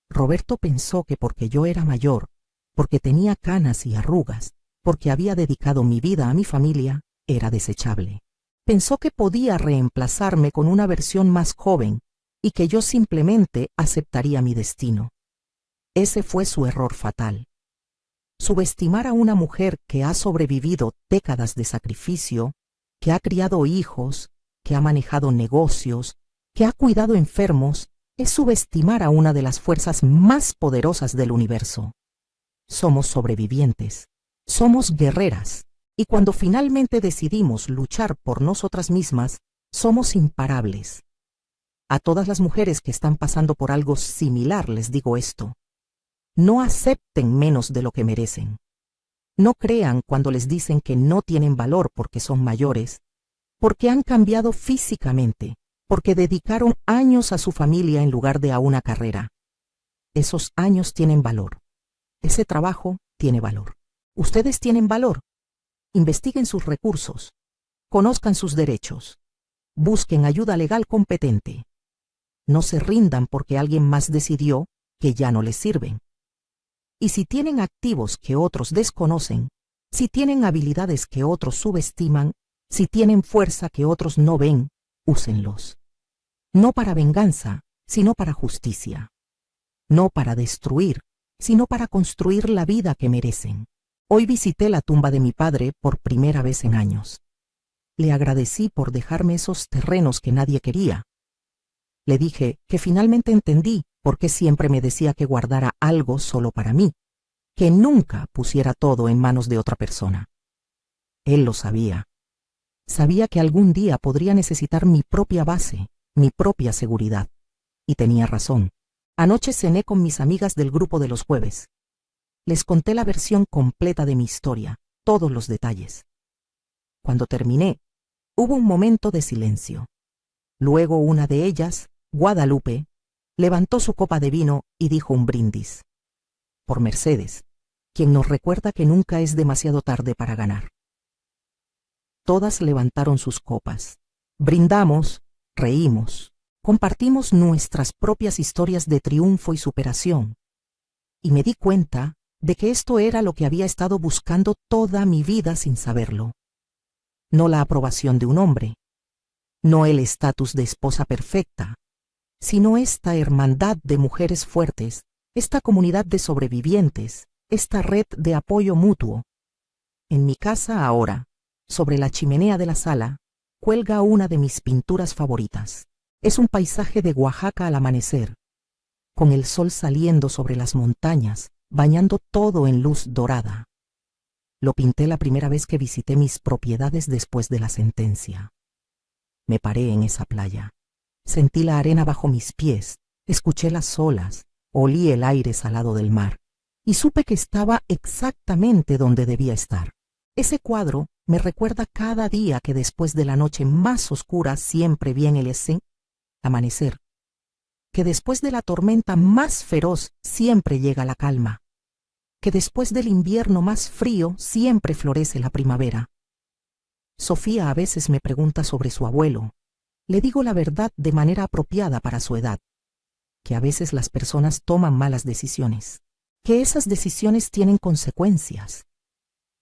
Roberto pensó que porque yo era mayor, porque tenía canas y arrugas, porque había dedicado mi vida a mi familia, era desechable. Pensó que podía reemplazarme con una versión más joven y que yo simplemente aceptaría mi destino. Ese fue su error fatal. Subestimar a una mujer que ha sobrevivido décadas de sacrificio, que ha criado hijos, que ha manejado negocios, que ha cuidado enfermos, es subestimar a una de las fuerzas más poderosas del universo. Somos sobrevivientes, somos guerreras, y cuando finalmente decidimos luchar por nosotras mismas, somos imparables. A todas las mujeres que están pasando por algo similar les digo esto. No acepten menos de lo que merecen. No crean cuando les dicen que no tienen valor porque son mayores, porque han cambiado físicamente, porque dedicaron años a su familia en lugar de a una carrera. Esos años tienen valor. Ese trabajo tiene valor. Ustedes tienen valor. Investiguen sus recursos. Conozcan sus derechos. Busquen ayuda legal competente. No se rindan porque alguien más decidió que ya no les sirven. Y si tienen activos que otros desconocen, si tienen habilidades que otros subestiman, si tienen fuerza que otros no ven, úsenlos. No para venganza, sino para justicia. No para destruir, sino para construir la vida que merecen. Hoy visité la tumba de mi padre por primera vez en años. Le agradecí por dejarme esos terrenos que nadie quería. Le dije que finalmente entendí por qué siempre me decía que guardara algo solo para mí, que nunca pusiera todo en manos de otra persona. Él lo sabía. Sabía que algún día podría necesitar mi propia base, mi propia seguridad. Y tenía razón. Anoche cené con mis amigas del grupo de los jueves. Les conté la versión completa de mi historia, todos los detalles. Cuando terminé, hubo un momento de silencio. Luego una de ellas, Guadalupe, levantó su copa de vino y dijo un brindis. Por Mercedes, quien nos recuerda que nunca es demasiado tarde para ganar. Todas levantaron sus copas. Brindamos, reímos, compartimos nuestras propias historias de triunfo y superación. Y me di cuenta de que esto era lo que había estado buscando toda mi vida sin saberlo. No la aprobación de un hombre, no el estatus de esposa perfecta, sino esta hermandad de mujeres fuertes, esta comunidad de sobrevivientes, esta red de apoyo mutuo. En mi casa ahora, sobre la chimenea de la sala, cuelga una de mis pinturas favoritas. Es un paisaje de Oaxaca al amanecer, con el sol saliendo sobre las montañas, bañando todo en luz dorada. Lo pinté la primera vez que visité mis propiedades después de la sentencia. Me paré en esa playa. Sentí la arena bajo mis pies, escuché las olas, olí el aire salado del mar y supe que estaba exactamente donde debía estar. Ese cuadro me recuerda cada día que después de la noche más oscura siempre viene el amanecer, que después de la tormenta más feroz siempre llega la calma, que después del invierno más frío siempre florece la primavera. Sofía a veces me pregunta sobre su abuelo. Le digo la verdad de manera apropiada para su edad, que a veces las personas toman malas decisiones, que esas decisiones tienen consecuencias.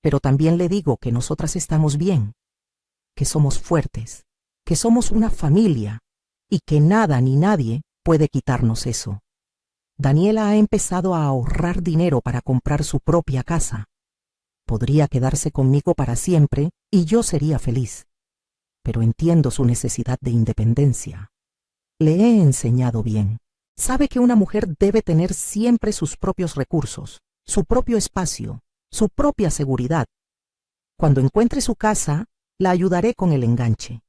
Pero también le digo que nosotras estamos bien, que somos fuertes, que somos una familia y que nada ni nadie puede quitarnos eso. Daniela ha empezado a ahorrar dinero para comprar su propia casa. Podría quedarse conmigo para siempre y yo sería feliz, pero entiendo su necesidad de independencia. Le he enseñado bien. Sabe que una mujer debe tener siempre sus propios recursos, su propio espacio, su propia seguridad. Cuando encuentre su casa, la ayudaré con el enganche,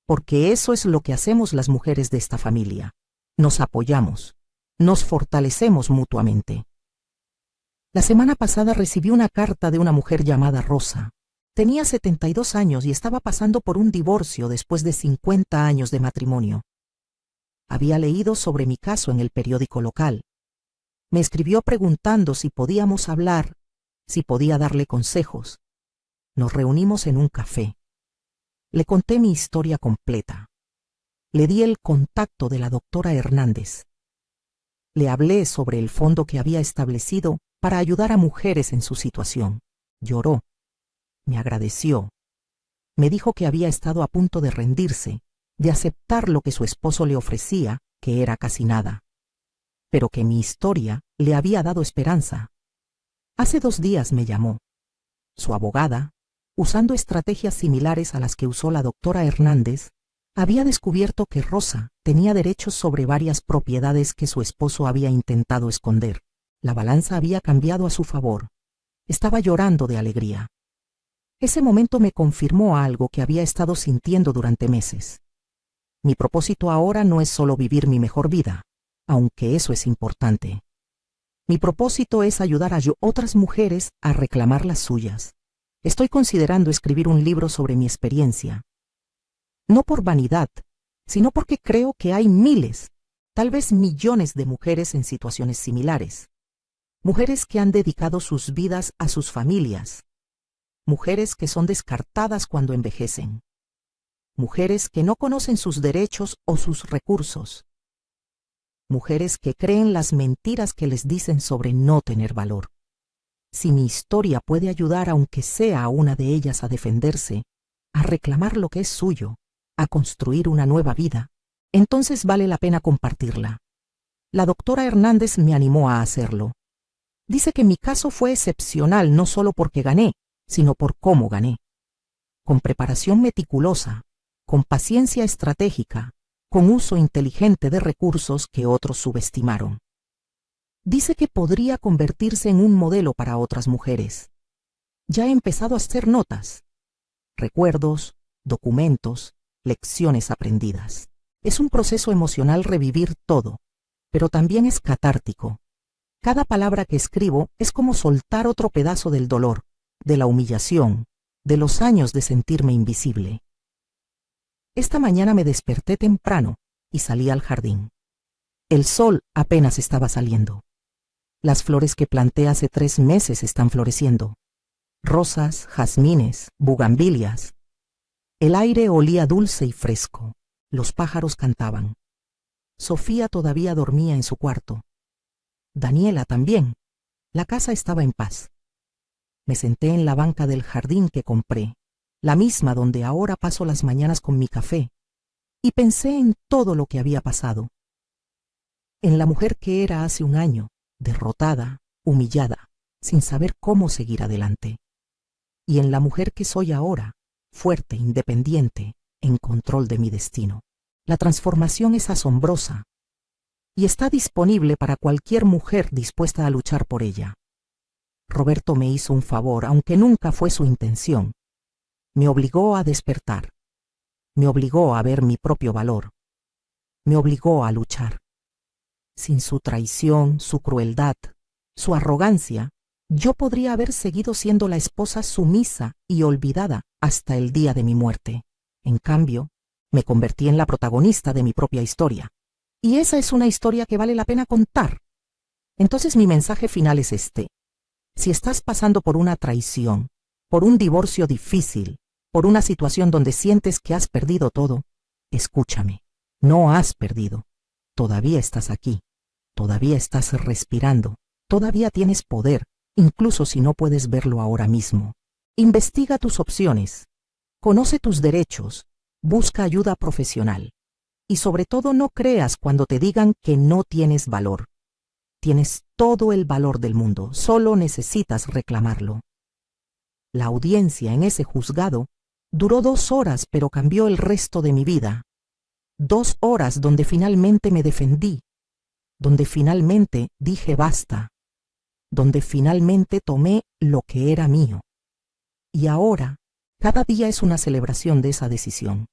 porque eso es lo que hacemos las mujeres de esta familia. Nos apoyamos, nos fortalecemos mutuamente. La semana pasada recibí una carta de una mujer llamada Rosa. Tenía 72 años y estaba pasando por un divorcio después de 50 años de matrimonio. Había leído sobre mi caso en el periódico local. Me escribió preguntando si podíamos hablar, si podía darle consejos. Nos reunimos en un café. Le conté mi historia completa. Le di el contacto de la doctora Hernández. Le hablé sobre el fondo que había establecido para ayudar a mujeres en su situación. Lloró. Me agradeció. Me dijo que había estado a punto de rendirse, de aceptar lo que su esposo le ofrecía, que era casi nada, pero que mi historia le había dado esperanza. Hace 2 días me llamó. Su abogada, usando estrategias similares a las que usó la doctora Hernández, había descubierto que Rosa tenía derechos sobre varias propiedades que su esposo había intentado esconder. La balanza había cambiado a su favor. Estaba llorando de alegría. Ese momento me confirmó algo que había estado sintiendo durante meses. Mi propósito ahora no es solo vivir mi mejor vida, aunque eso es importante. Mi propósito es ayudar a otras mujeres a reclamar las suyas. Estoy considerando escribir un libro sobre mi experiencia. No por vanidad, sino porque creo que hay miles, tal vez millones de mujeres en situaciones similares. Mujeres que han dedicado sus vidas a sus familias. Mujeres que son descartadas cuando envejecen. Mujeres que no conocen sus derechos o sus recursos. Mujeres que creen las mentiras que les dicen sobre no tener valor. Si mi historia puede ayudar aunque sea a una de ellas a defenderse, a reclamar lo que es suyo, a construir una nueva vida, entonces vale la pena compartirla. La doctora Hernández me animó a hacerlo. Dice que mi caso fue excepcional no solo porque gané, sino por cómo gané. Con preparación meticulosa, con paciencia estratégica, con uso inteligente de recursos que otros subestimaron. Dice que podría convertirse en un modelo para otras mujeres. Ya he empezado a hacer notas, recuerdos, documentos, lecciones aprendidas. Es un proceso emocional revivir todo, pero también es catártico. Cada palabra que escribo es como soltar otro pedazo del dolor, de la humillación, de los años de sentirme invisible. Esta mañana me desperté temprano y salí al jardín. El sol apenas estaba saliendo. Las flores que planté hace 3 meses están floreciendo. Rosas, jazmines, bugambilias. El aire olía dulce y fresco. Los pájaros cantaban. Sofía todavía dormía en su cuarto. Daniela también. La casa estaba en paz. Me senté en la banca del jardín que compré, la misma donde ahora paso las mañanas con mi café, y pensé en todo lo que había pasado. En la mujer que era hace un año, derrotada, humillada, sin saber cómo seguir adelante. Y en la mujer que soy ahora, fuerte, independiente, en control de mi destino. La transformación es asombrosa y está disponible para cualquier mujer dispuesta a luchar por ella. Roberto me hizo un favor, aunque nunca fue su intención. Me obligó a despertar. Me obligó a ver mi propio valor. Me obligó a luchar. Sin su traición, su crueldad, su arrogancia, yo podría haber seguido siendo la esposa sumisa y olvidada hasta el día de mi muerte. En cambio, me convertí en la protagonista de mi propia historia. Y esa es una historia que vale la pena contar. Entonces mi mensaje final es este. Si estás pasando por una traición, por un divorcio difícil, por una situación donde sientes que has perdido todo, escúchame. No has perdido. Todavía estás aquí. Todavía estás respirando. Todavía tienes poder, incluso si no puedes verlo ahora mismo. Investiga tus opciones. Conoce tus derechos. Busca ayuda profesional. Y sobre todo no creas cuando te digan que no tienes valor. Tienes todo el valor del mundo, solo necesitas reclamarlo. La audiencia en ese juzgado duró 2 horas, pero cambió el resto de mi vida. 2 horas donde finalmente me defendí, donde finalmente dije basta, donde finalmente tomé lo que era mío. Y ahora, cada día es una celebración de esa decisión.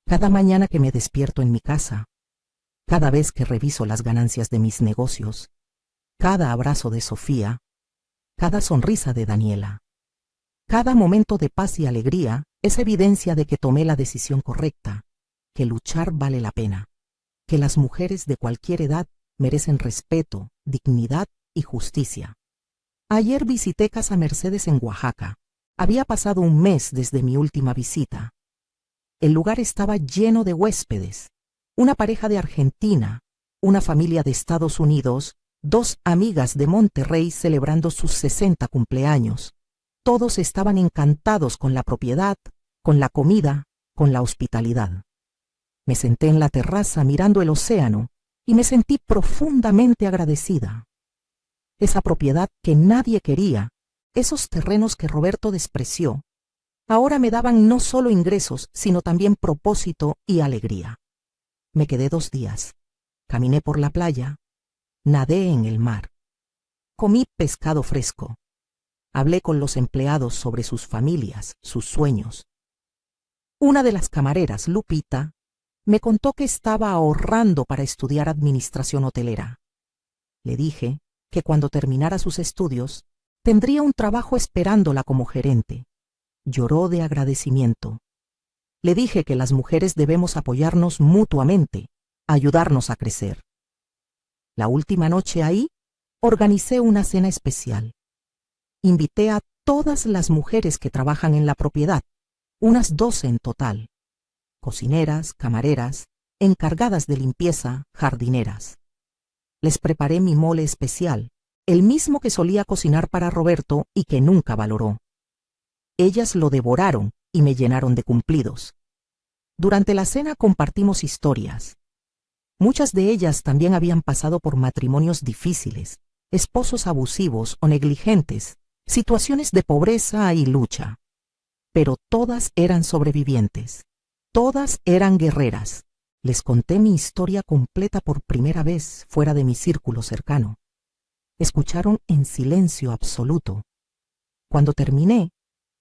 Cada mañana que me despierto en mi casa, cada vez que reviso las ganancias de mis negocios, cada abrazo de Sofía, cada sonrisa de Daniela, cada momento de paz y alegría es evidencia de que tomé la decisión correcta, que luchar vale la pena, que las mujeres de cualquier edad merecen respeto, dignidad y justicia. Ayer visité Casa Mercedes en Oaxaca. Había pasado un mes desde mi última visita. El lugar estaba lleno de huéspedes, una pareja de Argentina, una familia de Estados Unidos, 2 amigas de Monterrey celebrando sus 60 cumpleaños. Todos estaban encantados con la propiedad, con la comida, con la hospitalidad. Me senté en la terraza mirando el océano y me sentí profundamente agradecida. Esa propiedad que nadie quería, esos terrenos que Roberto despreció, ahora me daban no solo ingresos, sino también propósito y alegría. Me quedé 2 días. Caminé por la playa, nadé en el mar, comí pescado fresco, hablé con los empleados sobre sus familias, sus sueños. Una de las camareras, Lupita, me contó que estaba ahorrando para estudiar administración hotelera. Le dije que cuando terminara sus estudios, tendría un trabajo esperándola como gerente. Lloró de agradecimiento. Le dije que las mujeres debemos apoyarnos mutuamente, ayudarnos a crecer. La última noche ahí, organicé una cena especial. Invité a todas las mujeres que trabajan en la propiedad, unas 12 en total. Cocineras, camareras, encargadas de limpieza, jardineras. Les preparé mi mole especial, el mismo que solía cocinar para Roberto y que nunca valoró. Ellas lo devoraron y me llenaron de cumplidos. Durante la cena compartimos historias. Muchas de ellas también habían pasado por matrimonios difíciles, esposos abusivos o negligentes, situaciones de pobreza y lucha. Pero todas eran sobrevivientes. Todas eran guerreras. Les conté mi historia completa por primera vez fuera de mi círculo cercano. Escucharon en silencio absoluto. Cuando terminé,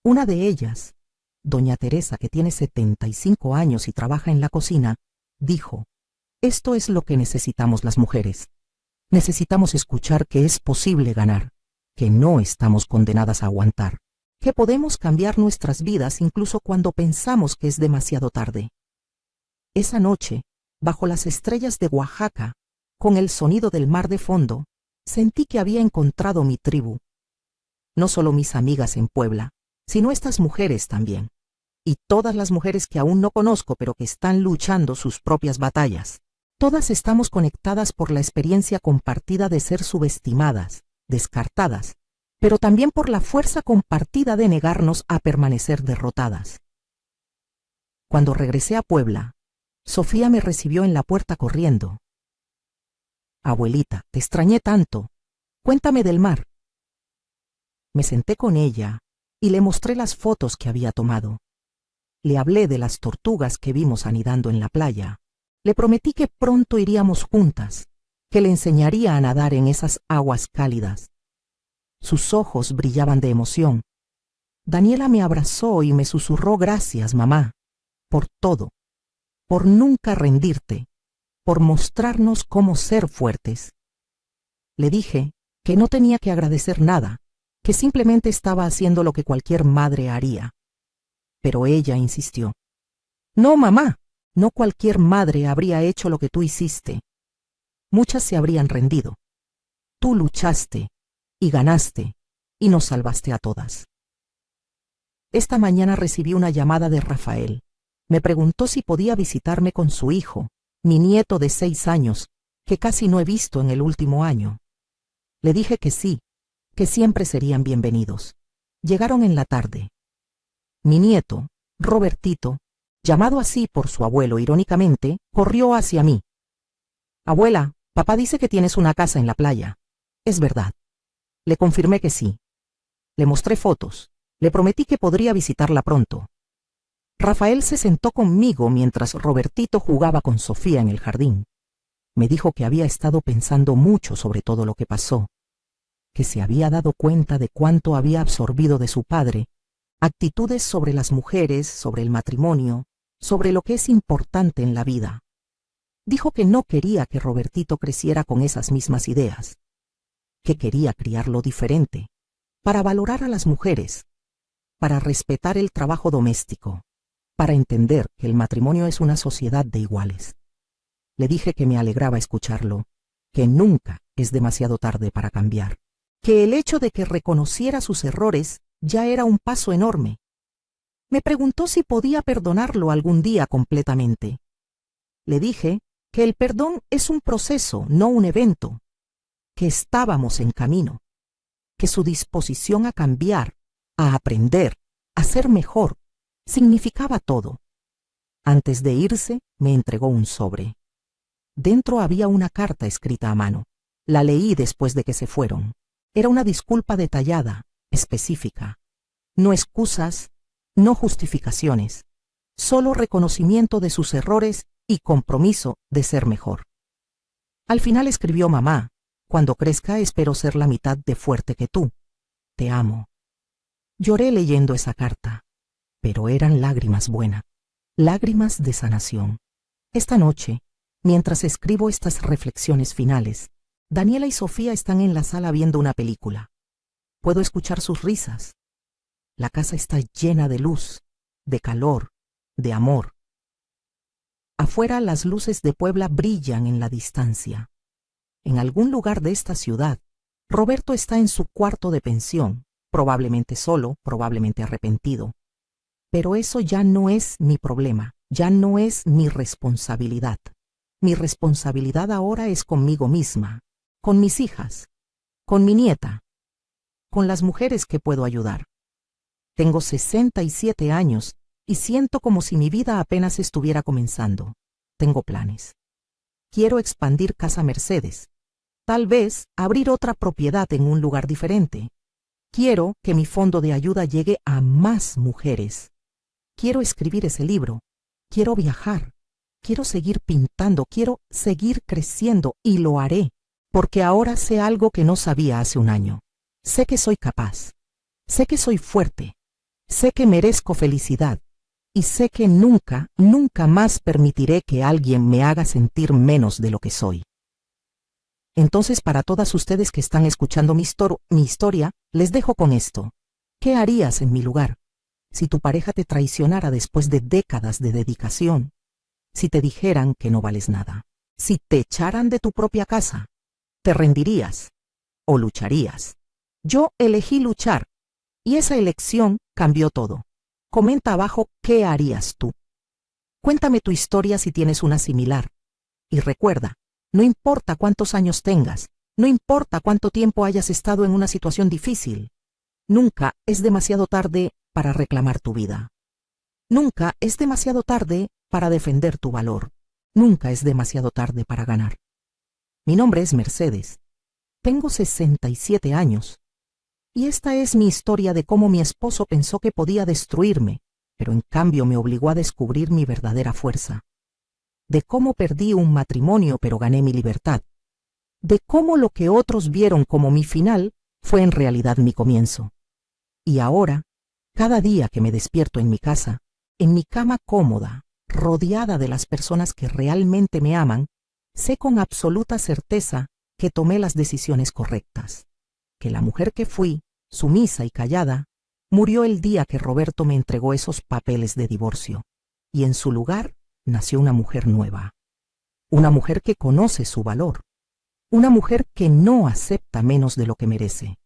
una de ellas, doña Teresa, que tiene 75 años y trabaja en la cocina, dijo: «Esto es lo que necesitamos las mujeres. Necesitamos escuchar que es posible ganar, que no estamos condenadas a aguantar, que podemos cambiar nuestras vidas incluso cuando pensamos que es demasiado tarde». Esa noche, bajo las estrellas de Oaxaca, con el sonido del mar de fondo, sentí que había encontrado mi tribu. No solo mis amigas en Puebla, sino estas mujeres también, y todas las mujeres que aún no conozco pero que están luchando sus propias batallas. Todas estamos conectadas por la experiencia compartida de ser subestimadas, descartadas, pero también por la fuerza compartida de negarnos a permanecer derrotadas. Cuando regresé a Puebla, Sofía me recibió en la puerta corriendo. «Abuelita, te extrañé tanto. Cuéntame del mar». Me senté con ella y le mostré las fotos que había tomado. Le hablé de las tortugas que vimos anidando en la playa. Le prometí que pronto iríamos juntas, que le enseñaría a nadar en esas aguas cálidas. Sus ojos brillaban de emoción. Daniela me abrazó y me susurró: gracias, mamá, por todo, por nunca rendirte, por mostrarnos cómo ser fuertes. Le dije que no tenía que agradecer nada, que simplemente estaba haciendo lo que cualquier madre haría. Pero ella insistió: no, mamá, no cualquier madre habría hecho lo que tú hiciste. Muchas se habrían rendido. Tú luchaste y ganaste y nos salvaste a todas. Esta mañana recibí una llamada de Rafael. Me preguntó si podía visitarme con su hijo, mi nieto de 6 años, que casi no he visto en el último año. Le dije que sí, que siempre serían bienvenidos. Llegaron en la tarde. Mi nieto, Robertito, llamado así por su abuelo irónicamente, corrió hacia mí. Abuela, papá dice que tienes una casa en la playa. Es verdad. Le confirmé que sí. Le mostré fotos. Le prometí que podría visitarla pronto. Rafael se sentó conmigo mientras Robertito jugaba con Sofía en el jardín. Me dijo que había estado pensando mucho sobre todo lo que pasó, que se había dado cuenta de cuánto había absorbido de su padre, actitudes sobre las mujeres, sobre el matrimonio, sobre lo que es importante en la vida. Dijo que no quería que Robertito creciera con esas mismas ideas, que quería criarlo diferente, para valorar a las mujeres, para respetar el trabajo doméstico, para entender que el matrimonio es una sociedad de iguales. Le dije que me alegraba escucharlo, que nunca es demasiado tarde para cambiar, que el hecho de que reconociera sus errores ya era un paso enorme. Me preguntó si podía perdonarlo algún día completamente. Le dije que el perdón es un proceso, no un evento, que estábamos en camino, que su disposición a cambiar, a aprender, a ser mejor, significaba todo. Antes de irse, me entregó un sobre. Dentro había una carta escrita a mano. La leí después de que se fueron. Era una disculpa detallada, específica. No excusas, no justificaciones, solo reconocimiento de sus errores y compromiso de ser mejor. Al final escribió: mamá, cuando crezca espero ser la mitad de fuerte que tú. Te amo. Lloré leyendo esa carta, pero eran lágrimas buenas, lágrimas de sanación. Esta noche, mientras escribo estas reflexiones finales, Daniela y Sofía están en la sala viendo una película. Puedo escuchar sus risas. La casa está llena de luz, de calor, de amor. Afuera las luces de Puebla brillan en la distancia. En algún lugar de esta ciudad, Roberto está en su cuarto de pensión, probablemente solo, probablemente arrepentido. Pero eso ya no es mi problema, ya no es mi responsabilidad. Mi responsabilidad ahora es conmigo misma, con mis hijas, con mi nieta, con las mujeres que puedo ayudar. Tengo 67 años y siento como si mi vida apenas estuviera comenzando. Tengo planes. Quiero expandir Casa Mercedes. Tal vez abrir otra propiedad en un lugar diferente. Quiero que mi fondo de ayuda llegue a más mujeres. Quiero escribir ese libro. Quiero viajar. Quiero seguir pintando. Quiero seguir creciendo y lo haré, porque ahora sé algo que no sabía hace un año. Sé que soy capaz. Sé que soy fuerte. Sé que merezco felicidad. Y sé que nunca, nunca más permitiré que alguien me haga sentir menos de lo que soy. Entonces, para todas ustedes que están escuchando mi historia, les dejo con esto. ¿Qué harías en mi lugar? Si tu pareja te traicionara después de décadas de dedicación, si te dijeran que no vales nada, si te echaran de tu propia casa, ¿te rendirías o lucharías? Yo elegí luchar y esa elección cambió todo. Comenta abajo qué harías tú. Cuéntame tu historia si tienes una similar. Y recuerda, no importa cuántos años tengas, no importa cuánto tiempo hayas estado en una situación difícil, nunca es demasiado tarde para reclamar tu vida. Nunca es demasiado tarde para defender tu valor. Nunca es demasiado tarde para ganar. Mi nombre es Mercedes. Tengo 67 años. Y esta es mi historia de cómo mi esposo pensó que podía destruirme, pero en cambio me obligó a descubrir mi verdadera fuerza. De cómo perdí un matrimonio pero gané mi libertad. De cómo lo que otros vieron como mi final fue en realidad mi comienzo. Y ahora, cada día que me despierto en mi casa, en mi cama cómoda, rodeada de las personas que realmente me aman, sé con absoluta certeza que tomé las decisiones correctas, que la mujer que fui, sumisa y callada, murió el día que Roberto me entregó esos papeles de divorcio, y en su lugar nació una mujer nueva, una mujer que conoce su valor, una mujer que no acepta menos de lo que merece,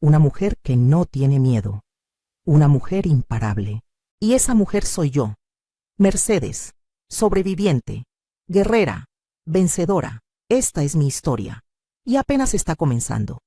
una mujer que no tiene miedo, una mujer imparable. Y esa mujer soy yo, Mercedes, sobreviviente, guerrera, vencedora. Esta es mi historia, y apenas está comenzando.